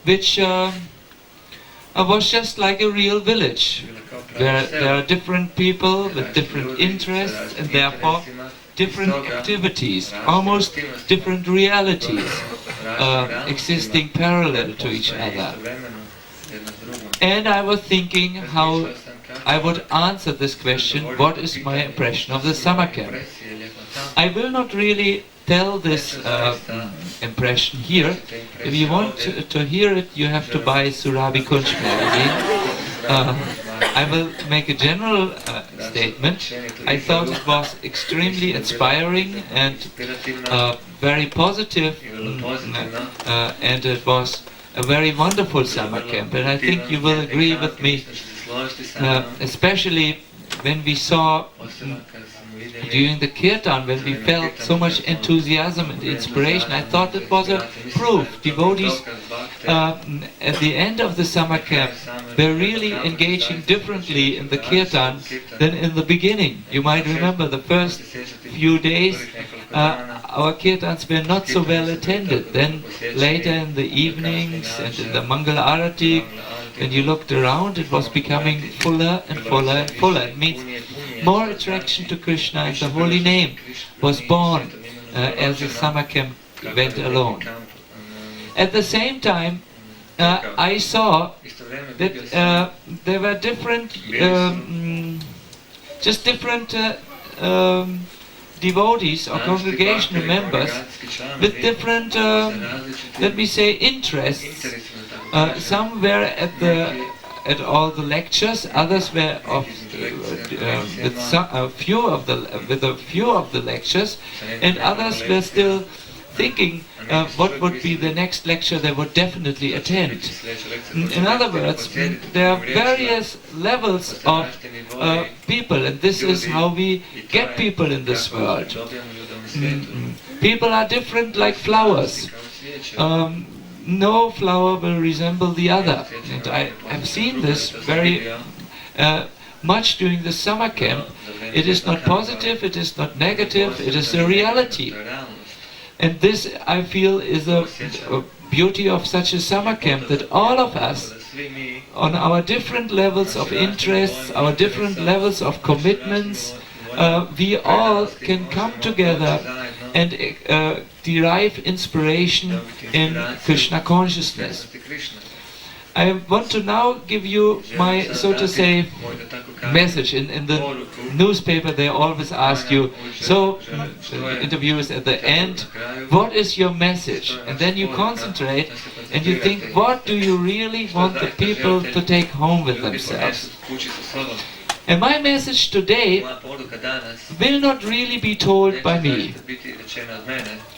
which was just like a real village, where there are different people with different interests and therefore different activities, almost different realities existing parallel to each other. And I was thinking how I would answer this question, what is my impression of the summer camp? I will not really tell this impression here. If you want to hear it, you have to buy Surabi Kunj magazine. I will make a general statement. I thought it was extremely inspiring and very positive, and it was a very wonderful summer camp, and I think you will agree with me, especially when we saw during the kirtan, when we felt so much enthusiasm and inspiration. I thought it was a proof. Devotees at the end of the summer camp were really engaging differently in the kirtan than in the beginning. You might remember the first few days our kirtans were not so well attended. Then later in the evenings and in the Mangal Arati, when you looked around, it was becoming fuller and fuller and fuller. It means more attraction to Krishna and the holy name was born as the summer camp went along. At the same time, I saw that there were different, devotees or congregational members with different, let me say, interests. Some were at all the lectures, others were with a few of the lectures, and others were still thinking what would be the next lecture they would definitely attend. In other words, there are various levels of people, and this is how we get people in this world. People are different like flowers. No flower will resemble the other, and I have seen this very much during the summer camp. It is not positive, it is not negative, it is a reality. And this, I feel, is a beauty of such a summer camp, that all of us, on our different levels of interests, our different levels of commitments, we all can come together and derive inspiration in Krishna consciousness. I want to now give you my, so to say, message. In the newspaper they always ask you, so interviews at the end, what is your message? And then you concentrate and you think, what do you really want the people to take home with themselves? And my message today will not really be told by me.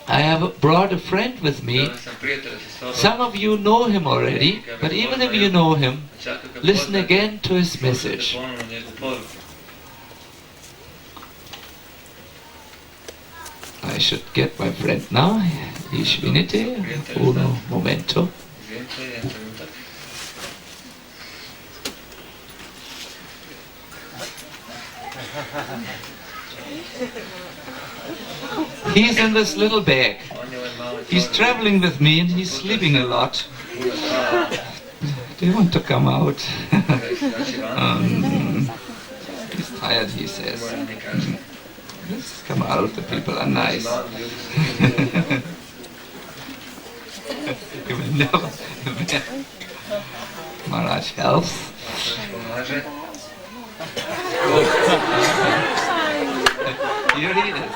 I have brought a friend with me. Some of you know him already, but even if you know him, listen again to his message. I should get my friend now. Ishvinite, uno momento. He's in this little bag. He's traveling with me and he's sleeping a lot. Do you want to come out? He's tired, he says. Let's come out, the people are nice. You will never. Maharaj helps. Here he is.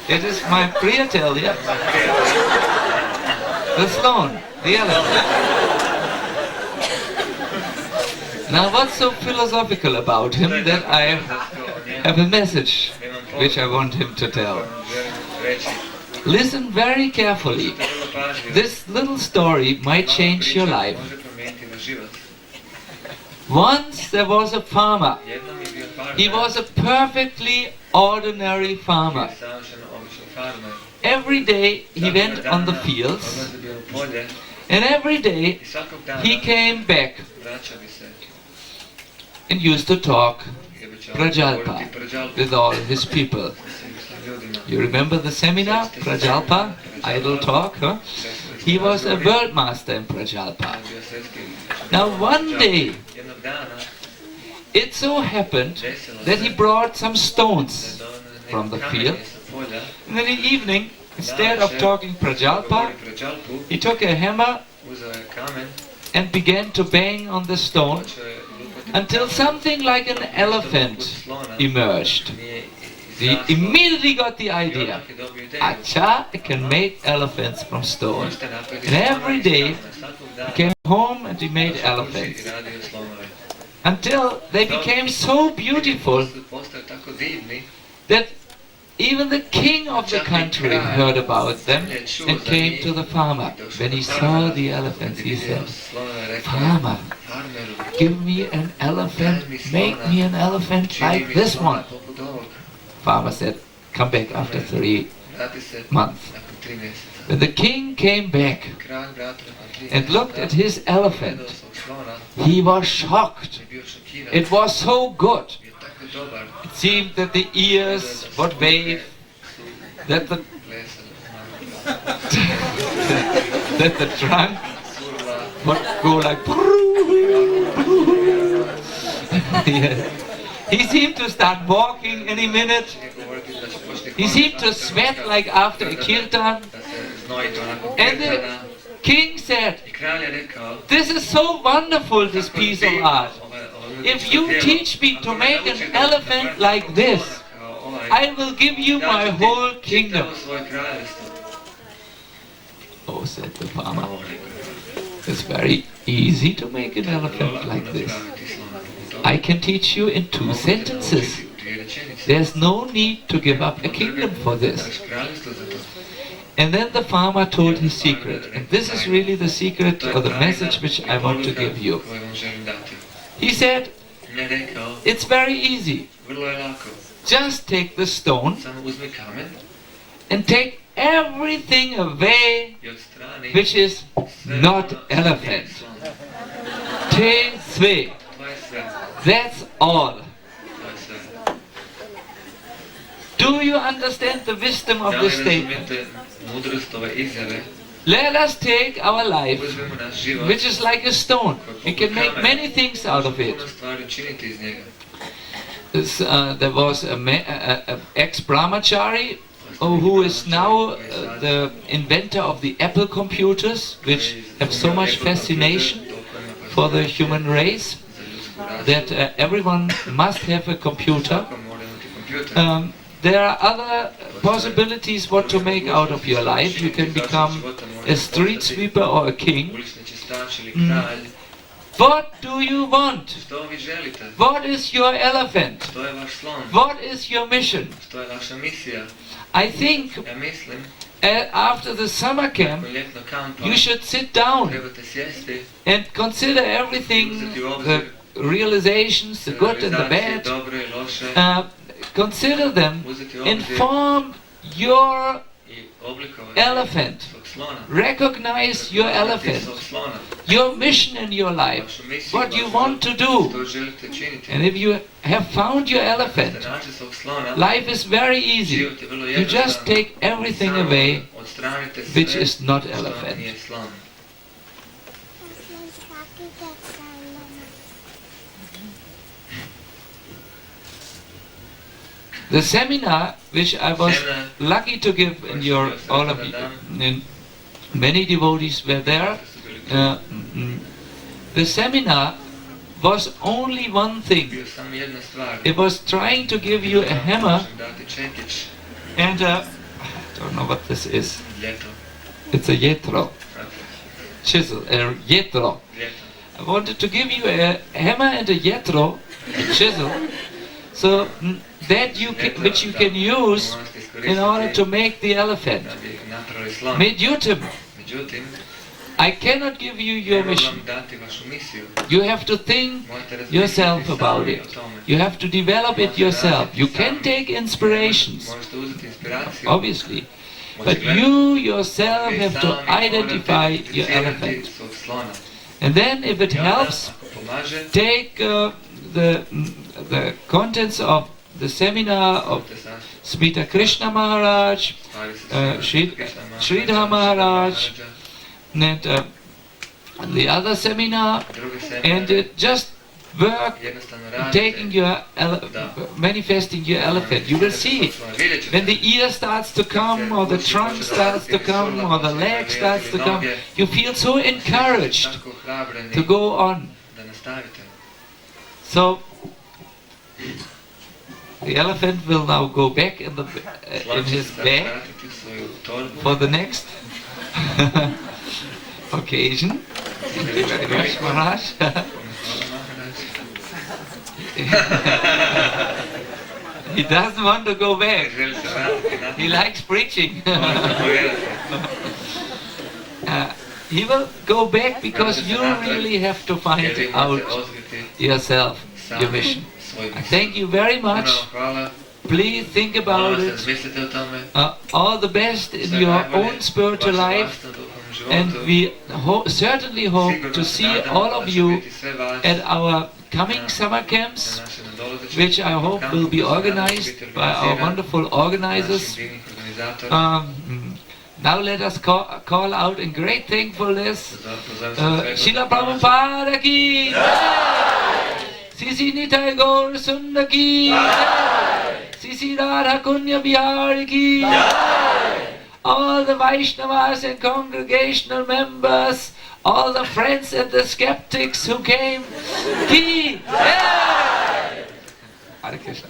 It is my priyatel, yeah? The stone, the elephant. Now what's so philosophical about him that I have a message which I want him to tell. Listen very carefully. This little story might change your life. Once there was a farmer. He was a perfectly ordinary farmer. Every day he went on the fields, and every day he came back and used to talk Prajalpa with all his people. You remember the seminar, Prajalpa, idle talk? Huh? He was a world master in Prajalpa. Now one day, it so happened that he brought some stones from the field, and in the evening, instead of talking Prajalpa, he took a hammer and began to bang on the stone until something like an elephant emerged. He immediately got the idea, Acha, I can make elephants from stone. And every day he came home and he made elephants. Until they became so beautiful that even the king of the country heard about them and came to the farmer. When he saw the elephants, he said, Farmer, give me an elephant, make me an elephant like this one. Farmer said, come back after 3 months. When the king came back and looked at his elephant, he was shocked. It was so good. It seemed that the ears would wave, that the that the trunk would go like. Yes. He seemed to start walking any minute. He seemed to sweat like after a kirtan. And the king said, this is so wonderful, this piece of art. if you teach me to make an elephant like this, I will give you my whole kingdom. Oh, said the farmer, it's very easy to make an elephant like this. I can teach you in 2 sentences. There's no need to give up a kingdom for this. And then the farmer told his secret. And this is really the secret or the message which I want to give you. He said, it's very easy. Just take the stone and take everything away which is not elephant. Te sve. That's all. Do you understand the wisdom of this statement? Let us take our life, which is like a stone. We can make many things out of it. There was an ex-brahmachari who is now the inventor of the Apple computers, which have so much fascination for the human race, that everyone must have a computer. There are other possibilities what to make out of your life. You can become a street sweeper or a king. What do you want? What is your elephant? What is your mission? I think after the summer camp, you should sit down and consider everything, the realizations, the good and the bad. Consider them and form your elephant. Recognize your elephant, your mission in your life, what you want to do. And if you have found your elephant, life is very easy. You just take everything away which is not elephant. The seminar which I was lucky to give in your, all of you, many devotees were there. The seminar was only one thing. It was trying to give you a hammer and I don't know what this is. It's a yetro. Chisel, a yetro. I wanted to give you a hammer and a yetro, a chisel, so that which you can use in order to make the elephant. Medyutim. I cannot give you your mission. You have to think yourself about it. You have to develop it yourself. You can take inspirations, obviously, but you yourself have to identify your elephant. And then, if it helps, take the contents of the seminar of Smita Krishna Maharaj, Sridhar Maharaj, and the other seminar, and just work taking your manifesting your elephant. You will see when the ear starts to come, or the trunk starts to come, or the leg starts to come, you feel so encouraged to go on. So the elephant will now go back in his bag for the next occasion. Thank you very much, Maharaj. He doesn't want to go back. He likes preaching. He will go back because you really have to find out yourself, your mission. Thank you very much. Please think about it. All the best in your own spiritual life, and we certainly hope to see all of you at our coming summer camps, which I hope will be organized by our wonderful organizers. Now let us call out in great thankfulness, Srila Prabhupada ki Jai! Sisi Nitai Gaur Sundar ki Jai! Sisi Radha Kunya Bihari ki Jai! all the Vaisnavas and congregational members, all the friends and the skeptics who came. Ki Jai! Hare Krishna.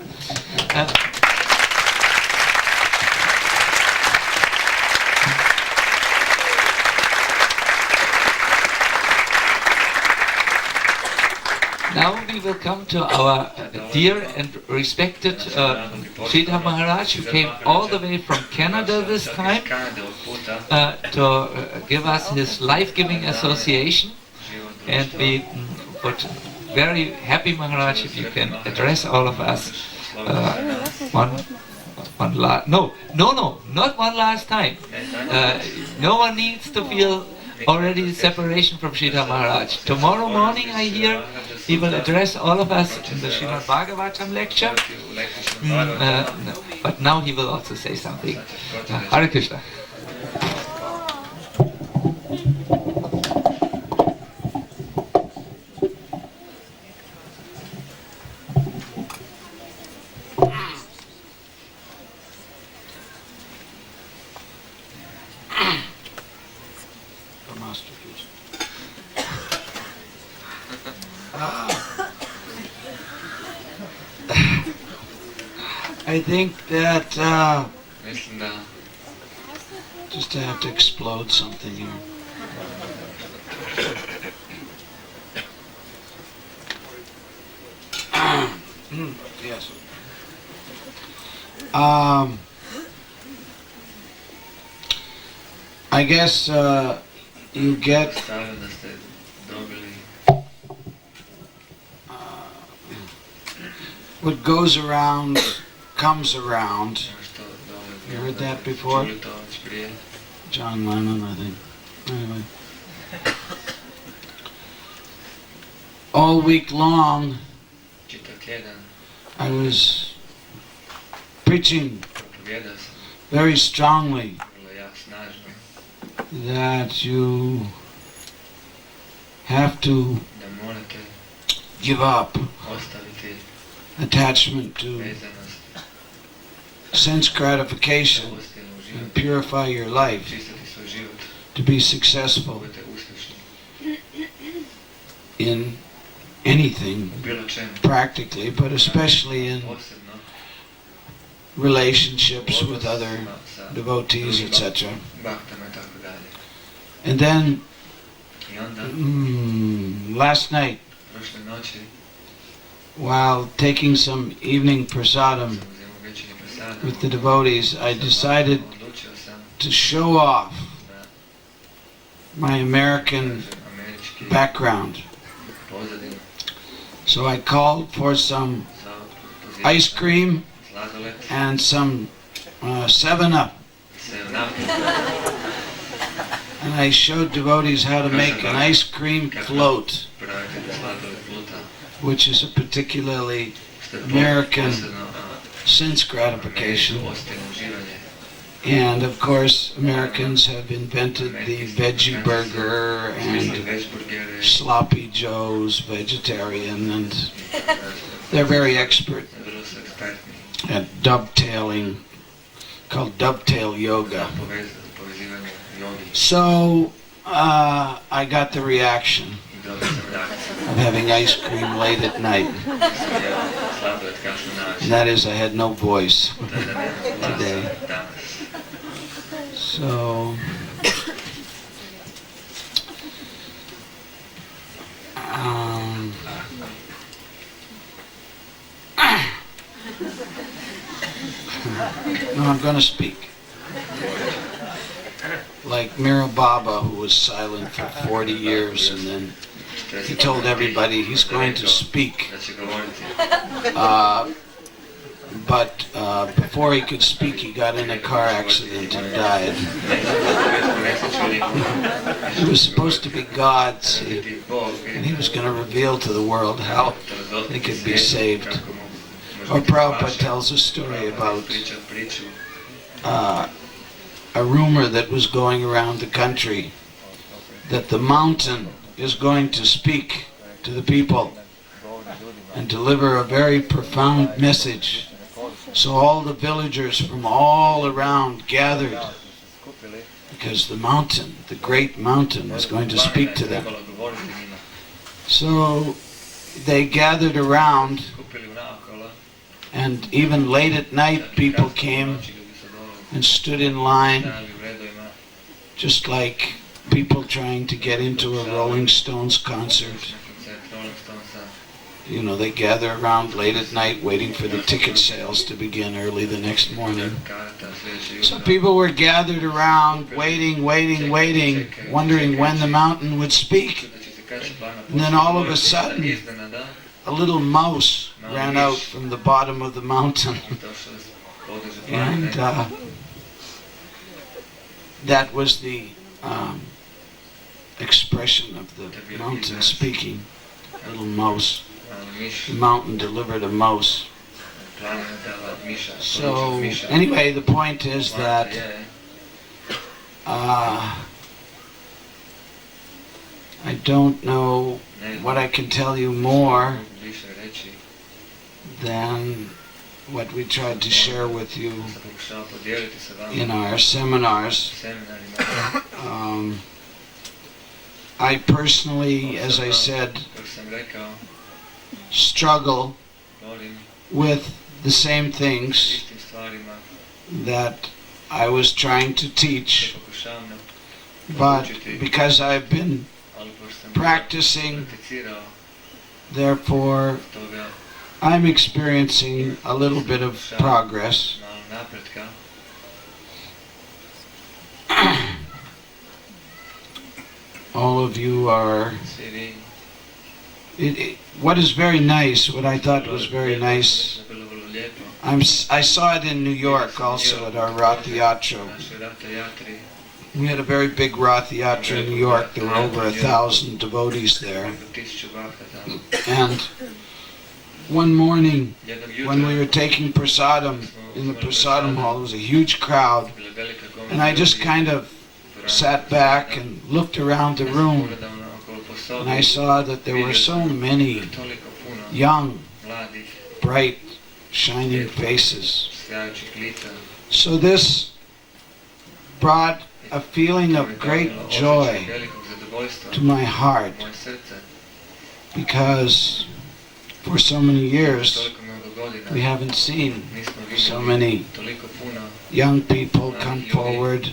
Now we will come to our dear and respected Sridhar Maharaj, who came all the way from Canada this time to give us his life-giving association. And we would very happy, Maharaj, if you can address all of us not one last time. No one needs to feel already separation from Sridhar Maharaj. Tomorrow morning, I hear, he will address all of us in the Srimad Bhagavatam lecture. But now he will also say something. Hare Krishna. I think that just have to explode something here. Yes. I guess you get what goes around comes around. You heard that before? John Lennon, I think. Anyway. All week long, I was preaching very strongly that you have to give up attachment to sense gratification and purify your life to be successful in anything practically, but especially in relationships with other devotees, etc. And then last night, while taking some evening prasadam with the devotees, I decided to show off my American background. So I called for some ice cream and some 7-Up. And I showed devotees how to make an ice cream float, which is a particularly American sense gratification. And of course, Americans have invented the veggie burger and sloppy joes, vegetarian, and they're very expert at dovetailing, called dovetail yoga. So I got the reaction of having ice cream late at night. And that is, I had no voice today. So no, I'm going to speak. Like Mira Baba, who was silent for 40 years, and then he told everybody he's going to speak. But before he could speak, he got in a car accident and died. It was supposed to be God's, and he was going to reveal to the world how they could be saved. Or Prabhupada tells a story about a rumor that was going around the country that the mountain is going to speak to the people and deliver a very profound message. So all the villagers from all around gathered because the mountain, the great mountain, was going to speak to them. So they gathered around, and even late at night people came and stood in line, just like people trying to get into a Rolling Stones concert. You know, they gather around late at night waiting for the ticket sales to begin early the next morning. So people were gathered around, waiting, wondering when the mountain would speak. And then all of a sudden, a little mouse ran out from the bottom of the mountain. And that was the expression of the mountain speaking, a little mouse. The mountain delivered a mouse. So anyway, the point is that I don't know what I can tell you more than what we tried to share with you in our seminars. I personally, as I said, struggle with the same things that I was trying to teach, but because I've been practicing, therefore I'm experiencing a little bit of progress. All of you are... what is very nice, what I thought was very nice, I saw it in New York also at our Rath Yatra. We had a very big Rath Yatra in New York. There were over 1,000 devotees there. And one morning, when we were taking prasadam in the prasadam hall, there was a huge crowd, and I just kind of sat back and looked around the room, and I saw that there were so many young, bright, shining faces. So this brought a feeling of great joy to my heart, because for so many years we haven't seen so many young people come forward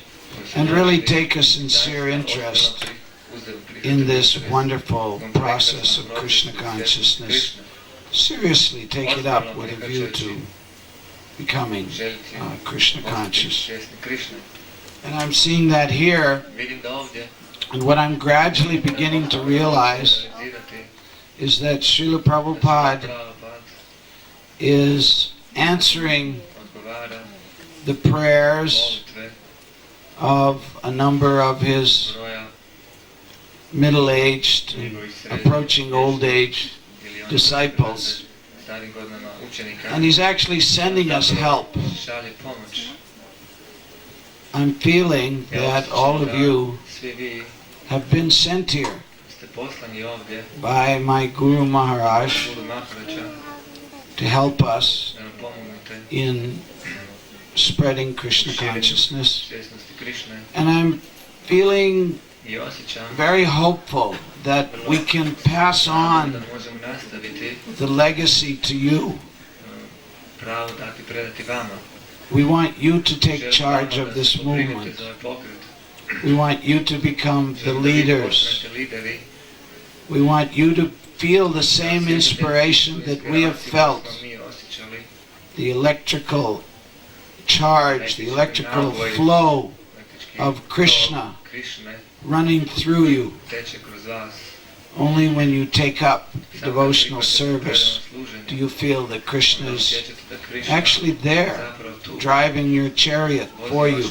and really take a sincere interest in this wonderful process of Krishna consciousness. Seriously take it up with a view to becoming Krishna conscious. And I'm seeing that here, and what I'm gradually beginning to realize is that Srila Prabhupada is answering the prayers of a number of his middle-aged, approaching old age disciples, and he's actually sending us help. I'm feeling that all of you have been sent here by my Guru Maharaj to help us in spreading Krishna consciousness. And I'm feeling very hopeful that we can pass on the legacy to you. We want you to take charge of this movement. We want you to become the leaders. We want you to feel the same inspiration that we have felt. The electrical charge, the electrical flow of Krishna running through you. Only when you take up devotional service do you feel that Krishna is actually there, driving your chariot for you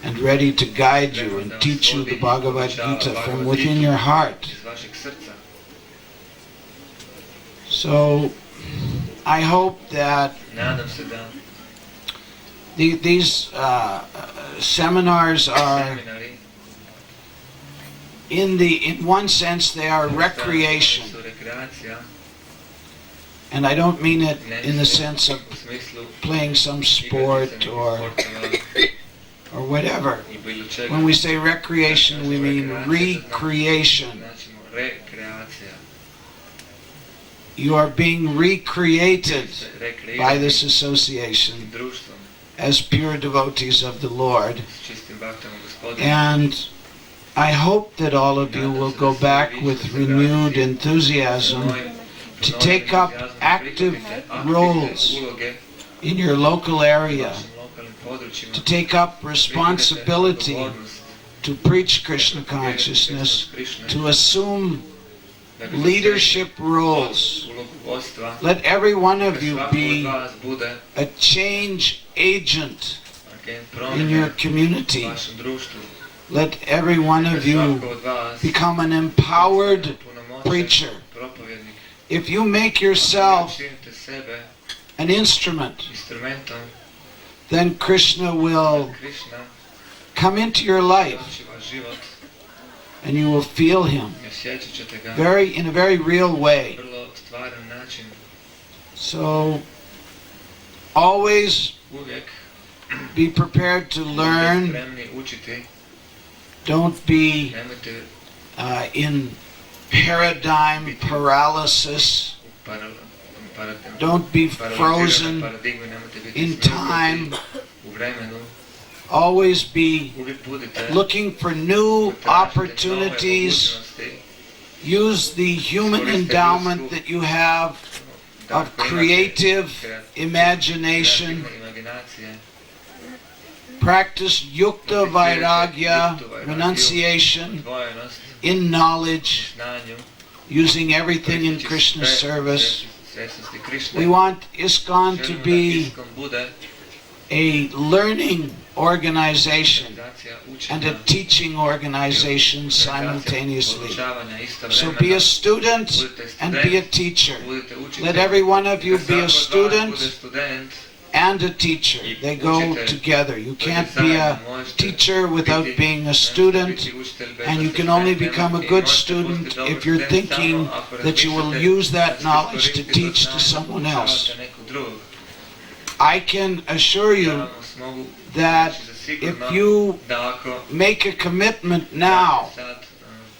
and ready to guide you and teach you the Bhagavad Gita from within your heart. So I hope that these seminars are, in one sense, they are recreation. And I don't mean it in the sense of playing some sport or or whatever. When we say recreation, we mean recreation. You are being recreated by this association as pure devotees of the Lord. And I hope that all of you will go back with renewed enthusiasm to take up active roles in your local area, to take up responsibility to preach Krishna consciousness, to assume leadership roles. Let every one of you be a change agent in your community. Let every one of you become an empowered preacher. If you make yourself an instrument, then Krishna will come into your life and you will feel him in a very real way. So always be prepared to learn. Don't be in paradigm paralysis. Don't be frozen in time. Always be looking for new opportunities. Use the human endowment that you have of creative imagination. Practice yukta vairagya, renunciation, in knowledge, using everything in Krishna's service. We want ISKCON to be a learning organization and a teaching organization simultaneously. So be a student and be a teacher. Let every one of you be a student and a teacher. They go together. You can't be a teacher without being a student, and you can only become a good student if you're thinking that you will use that knowledge to teach to someone else. I can assure you that if you make a commitment now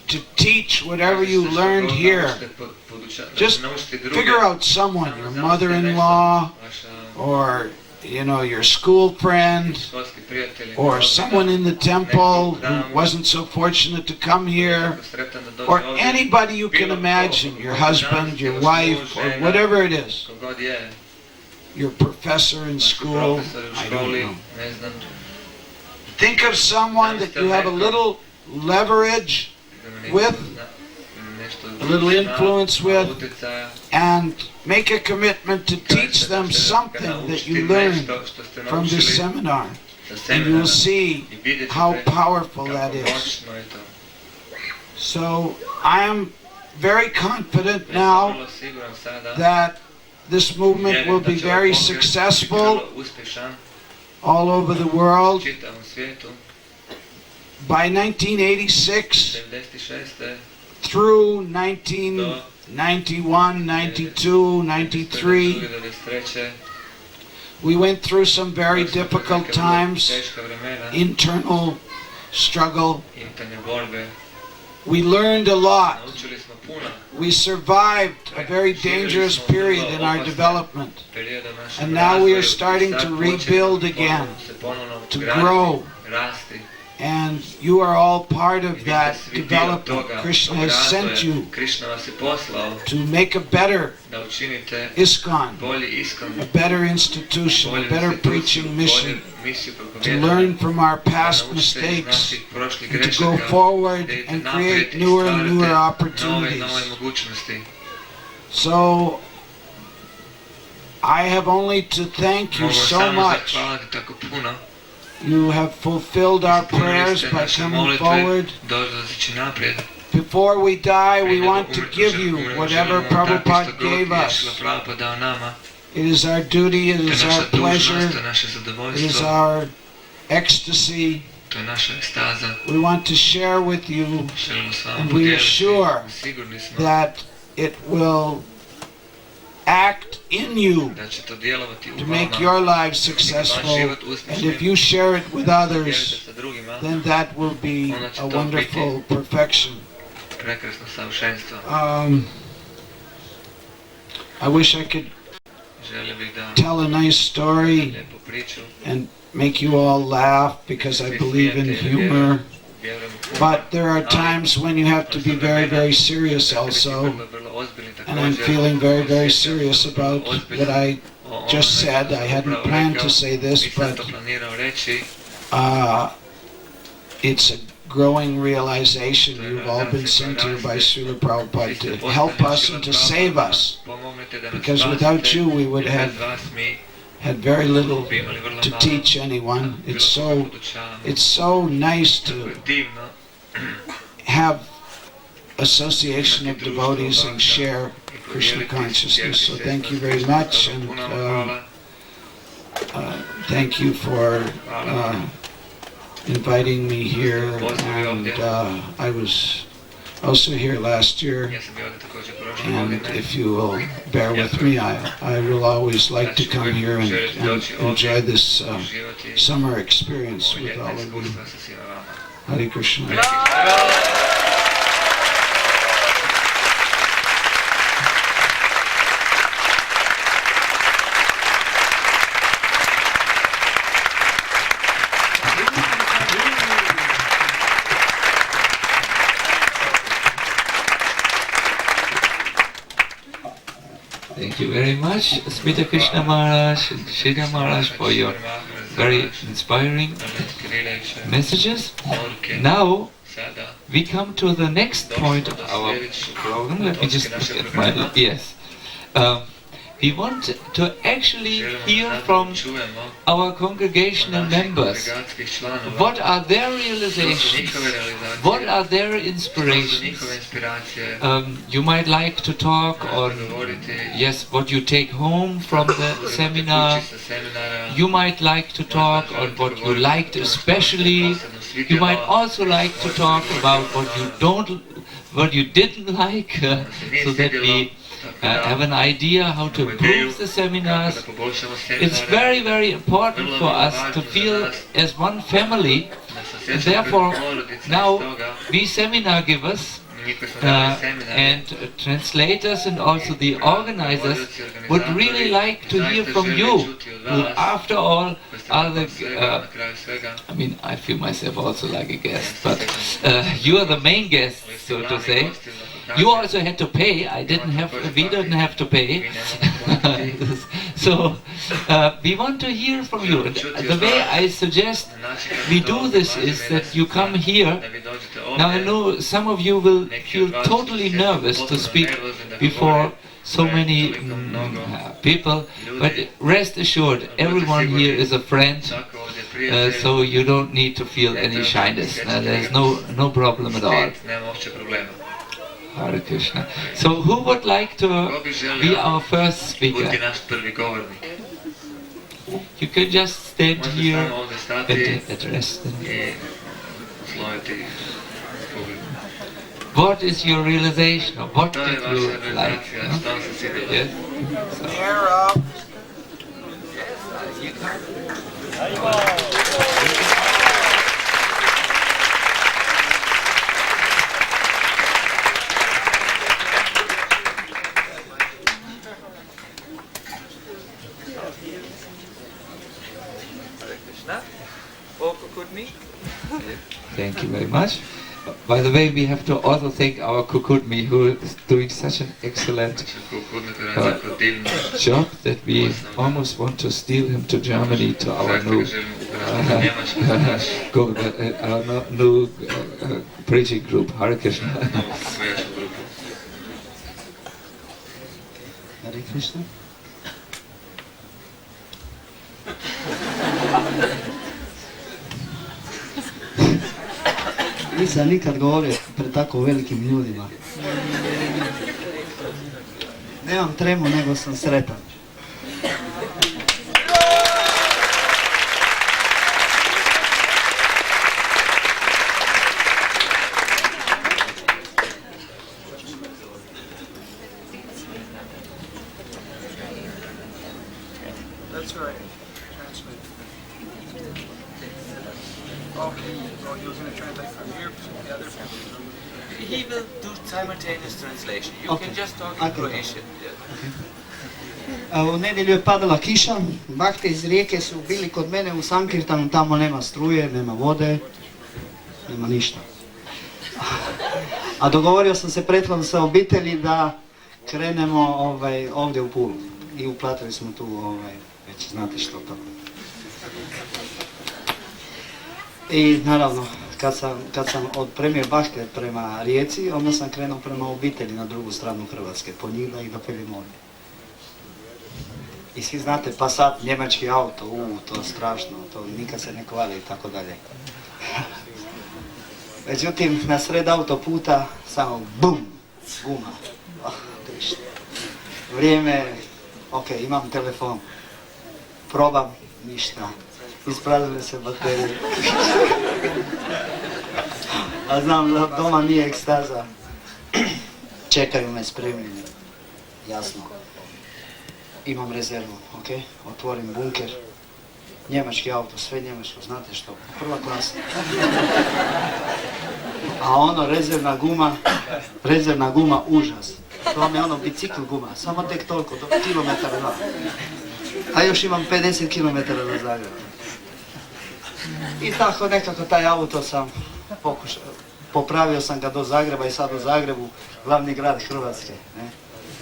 to teach whatever you learned here, just figure out someone, your mother-in-law, or your school friend, or someone in the temple who wasn't so fortunate to come here, or anybody you can imagine, your husband, your wife, or whatever it is, your professor in school, I don't know. Think of someone that you have a little leverage with, a little influence with, and make a commitment to teach them something that you learned from this seminar. And you will see how powerful that is. So I am very confident now that this movement will be very successful all over the world. By 1986, through 1991, 92, 93, we went through some very difficult times, internal struggle. We learned a lot. We survived a very dangerous period in our development. And now we are starting to rebuild again, to grow. And you are all part of that development. Krishna has sent you to make a better ISKCON, a better institution, a better preaching mission, to learn from our past mistakes, and to go forward and create newer and newer opportunities. So I have only to thank you so much. You have fulfilled our prayers by coming forward. Before we die, we want to give you whatever Prabhupada gave us. It is our duty, it is our pleasure, it is our ecstasy. We want to share with you, and we are sure that it will act in you to make your lives successful, and if you share it with others, then that will be a wonderful perfection. I wish I could tell a nice story and make you all laugh, because I believe in humor. But there are times when you have to be very, very serious also. And I'm feeling very, very serious about what I just said. I hadn't planned to say this, but it's a growing realization. You've all been sent here by Srila Prabhupada to help us and to save us. Because without you, we would have had very little to teach anyone. It's so nice to have association of devotees and share Krishna consciousness. So thank you very much, and thank you for inviting me here. And I was also here last year, and if you will bear with me, I will always like to come here and enjoy this summer experience with all of you. Hare Krishna. Thank you very much, Smita Krishna Maharaj and Sridhar Maharaj, for your very inspiring messages. Now we come to the next point of our program. Let me just look at my... Yes. We want to actually hear from our congregational members. What are their realizations? What are their inspirations? You might like to talk on, yes, what you take home from the seminar. You might like to talk on what you liked especially. You might also like to talk about what you didn't like, so that we have an idea how to improve the seminars. It's very, very important for us to feel as one family, and therefore now we seminar givers and translators and also the organizers would really like to hear from you, who after all are the, I mean, I feel myself also like a guest, but you are the main guest, so to say. You also had to pay. We didn't have to pay. So we want to hear from you. And the way I suggest we do this is that you come here. Now I know some of you will feel totally nervous to speak before so many people, but rest assured, everyone here is a friend, so you don't need to feel any shyness. There's no problem at all. Hare Krishna. So who would like to be our first speaker? You can just stand here and address them. What is your realization of what did you like? Yes? Thank you very much. By the way, we have to also thank our Kukudmi, who is doing such an excellent job that we almost want to steal him to Germany, to our new preaching group. Hare Krishna. Hare Krishna. Nisam nikad govorio pred tako velikim ljudima. Nemam tremu, nego sam sretan. He will do simultaneous translation. You can just talk in Croatian. U nedjelju je padala kiša, bakte iz rijeke su bili kod mene u Sankirtanu, tamo nema struje, nema vode, nema ništa. A dogovorio sam se prethodno sa obitelji da krenemo ovdje u Pulu i uplatili smo tu, već znate što to. I naravno, kad sam odpremio bakte prema Rijeci, onda sam krenuo prema obitelji na drugu stranu Hrvatske, po njih da ih dopeljim ovdje. I svi znate, Passat, njemački auto, to je strašno, to nikad se ne kvali i tako dalje. Međutim, na sred autoputa, samo bum, guma. Vrijeme, ok, imam telefon, probam, ništa, ispraznile se baterije. A znam da doma nije ekstaza. Čekaju me spremljeni, jasno. Imam rezervu, ok, otvorim bunker. Njemački auto, sve njemačko, znate što, prva klasa. A ono, rezervna guma, užas. To vam je ono bicikl guma, samo tek toliko, do kilometara 2. A još imam 50 km do Zagreba. I tako nekako taj auto sam pokušao, popravio sam ga do Zagreba i sad u Zagrebu, glavni grad Hrvatske, ne?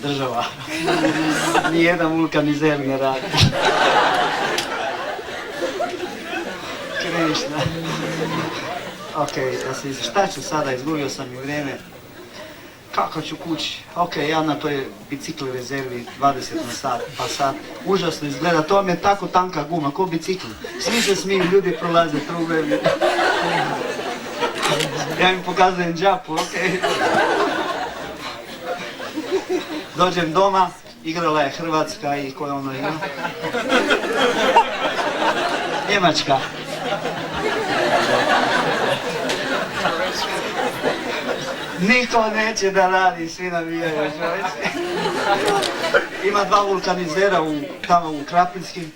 Država. Nijedan vulkanizer ne radi. Krišna. Ok, šta ću sada, izgubio sam i vrijeme. Kako ću kući? Ok, ja na toj bicikli rezervi 20 na sat, pa sat. Užasno izgleda, to vam je tako tanka guma, ko bicikl. Svi se smiju, ljudi prolaze trube. Ja im pokazujem džapu, ok. Dođem doma, igrala je Hrvatska i koja ono igra? Njemačka. Niko neće da radi, svi navijaju. Ima 2 vulkanizera tamo u Krapinskim,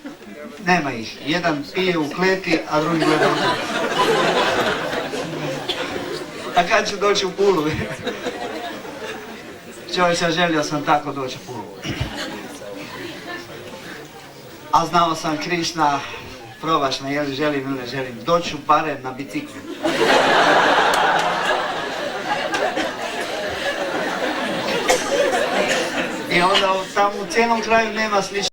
nema ih. Jedan pije u kleti, a drugi gleda u kleti. A kad ću doći u Pulu? Čovječe, želio sam tako doći u Pulu. A znao sam, Krišna, probaš me, je li želim ili ne želim. Doću barem na biciklu. I onda tamo u cijelom kraju nema slično.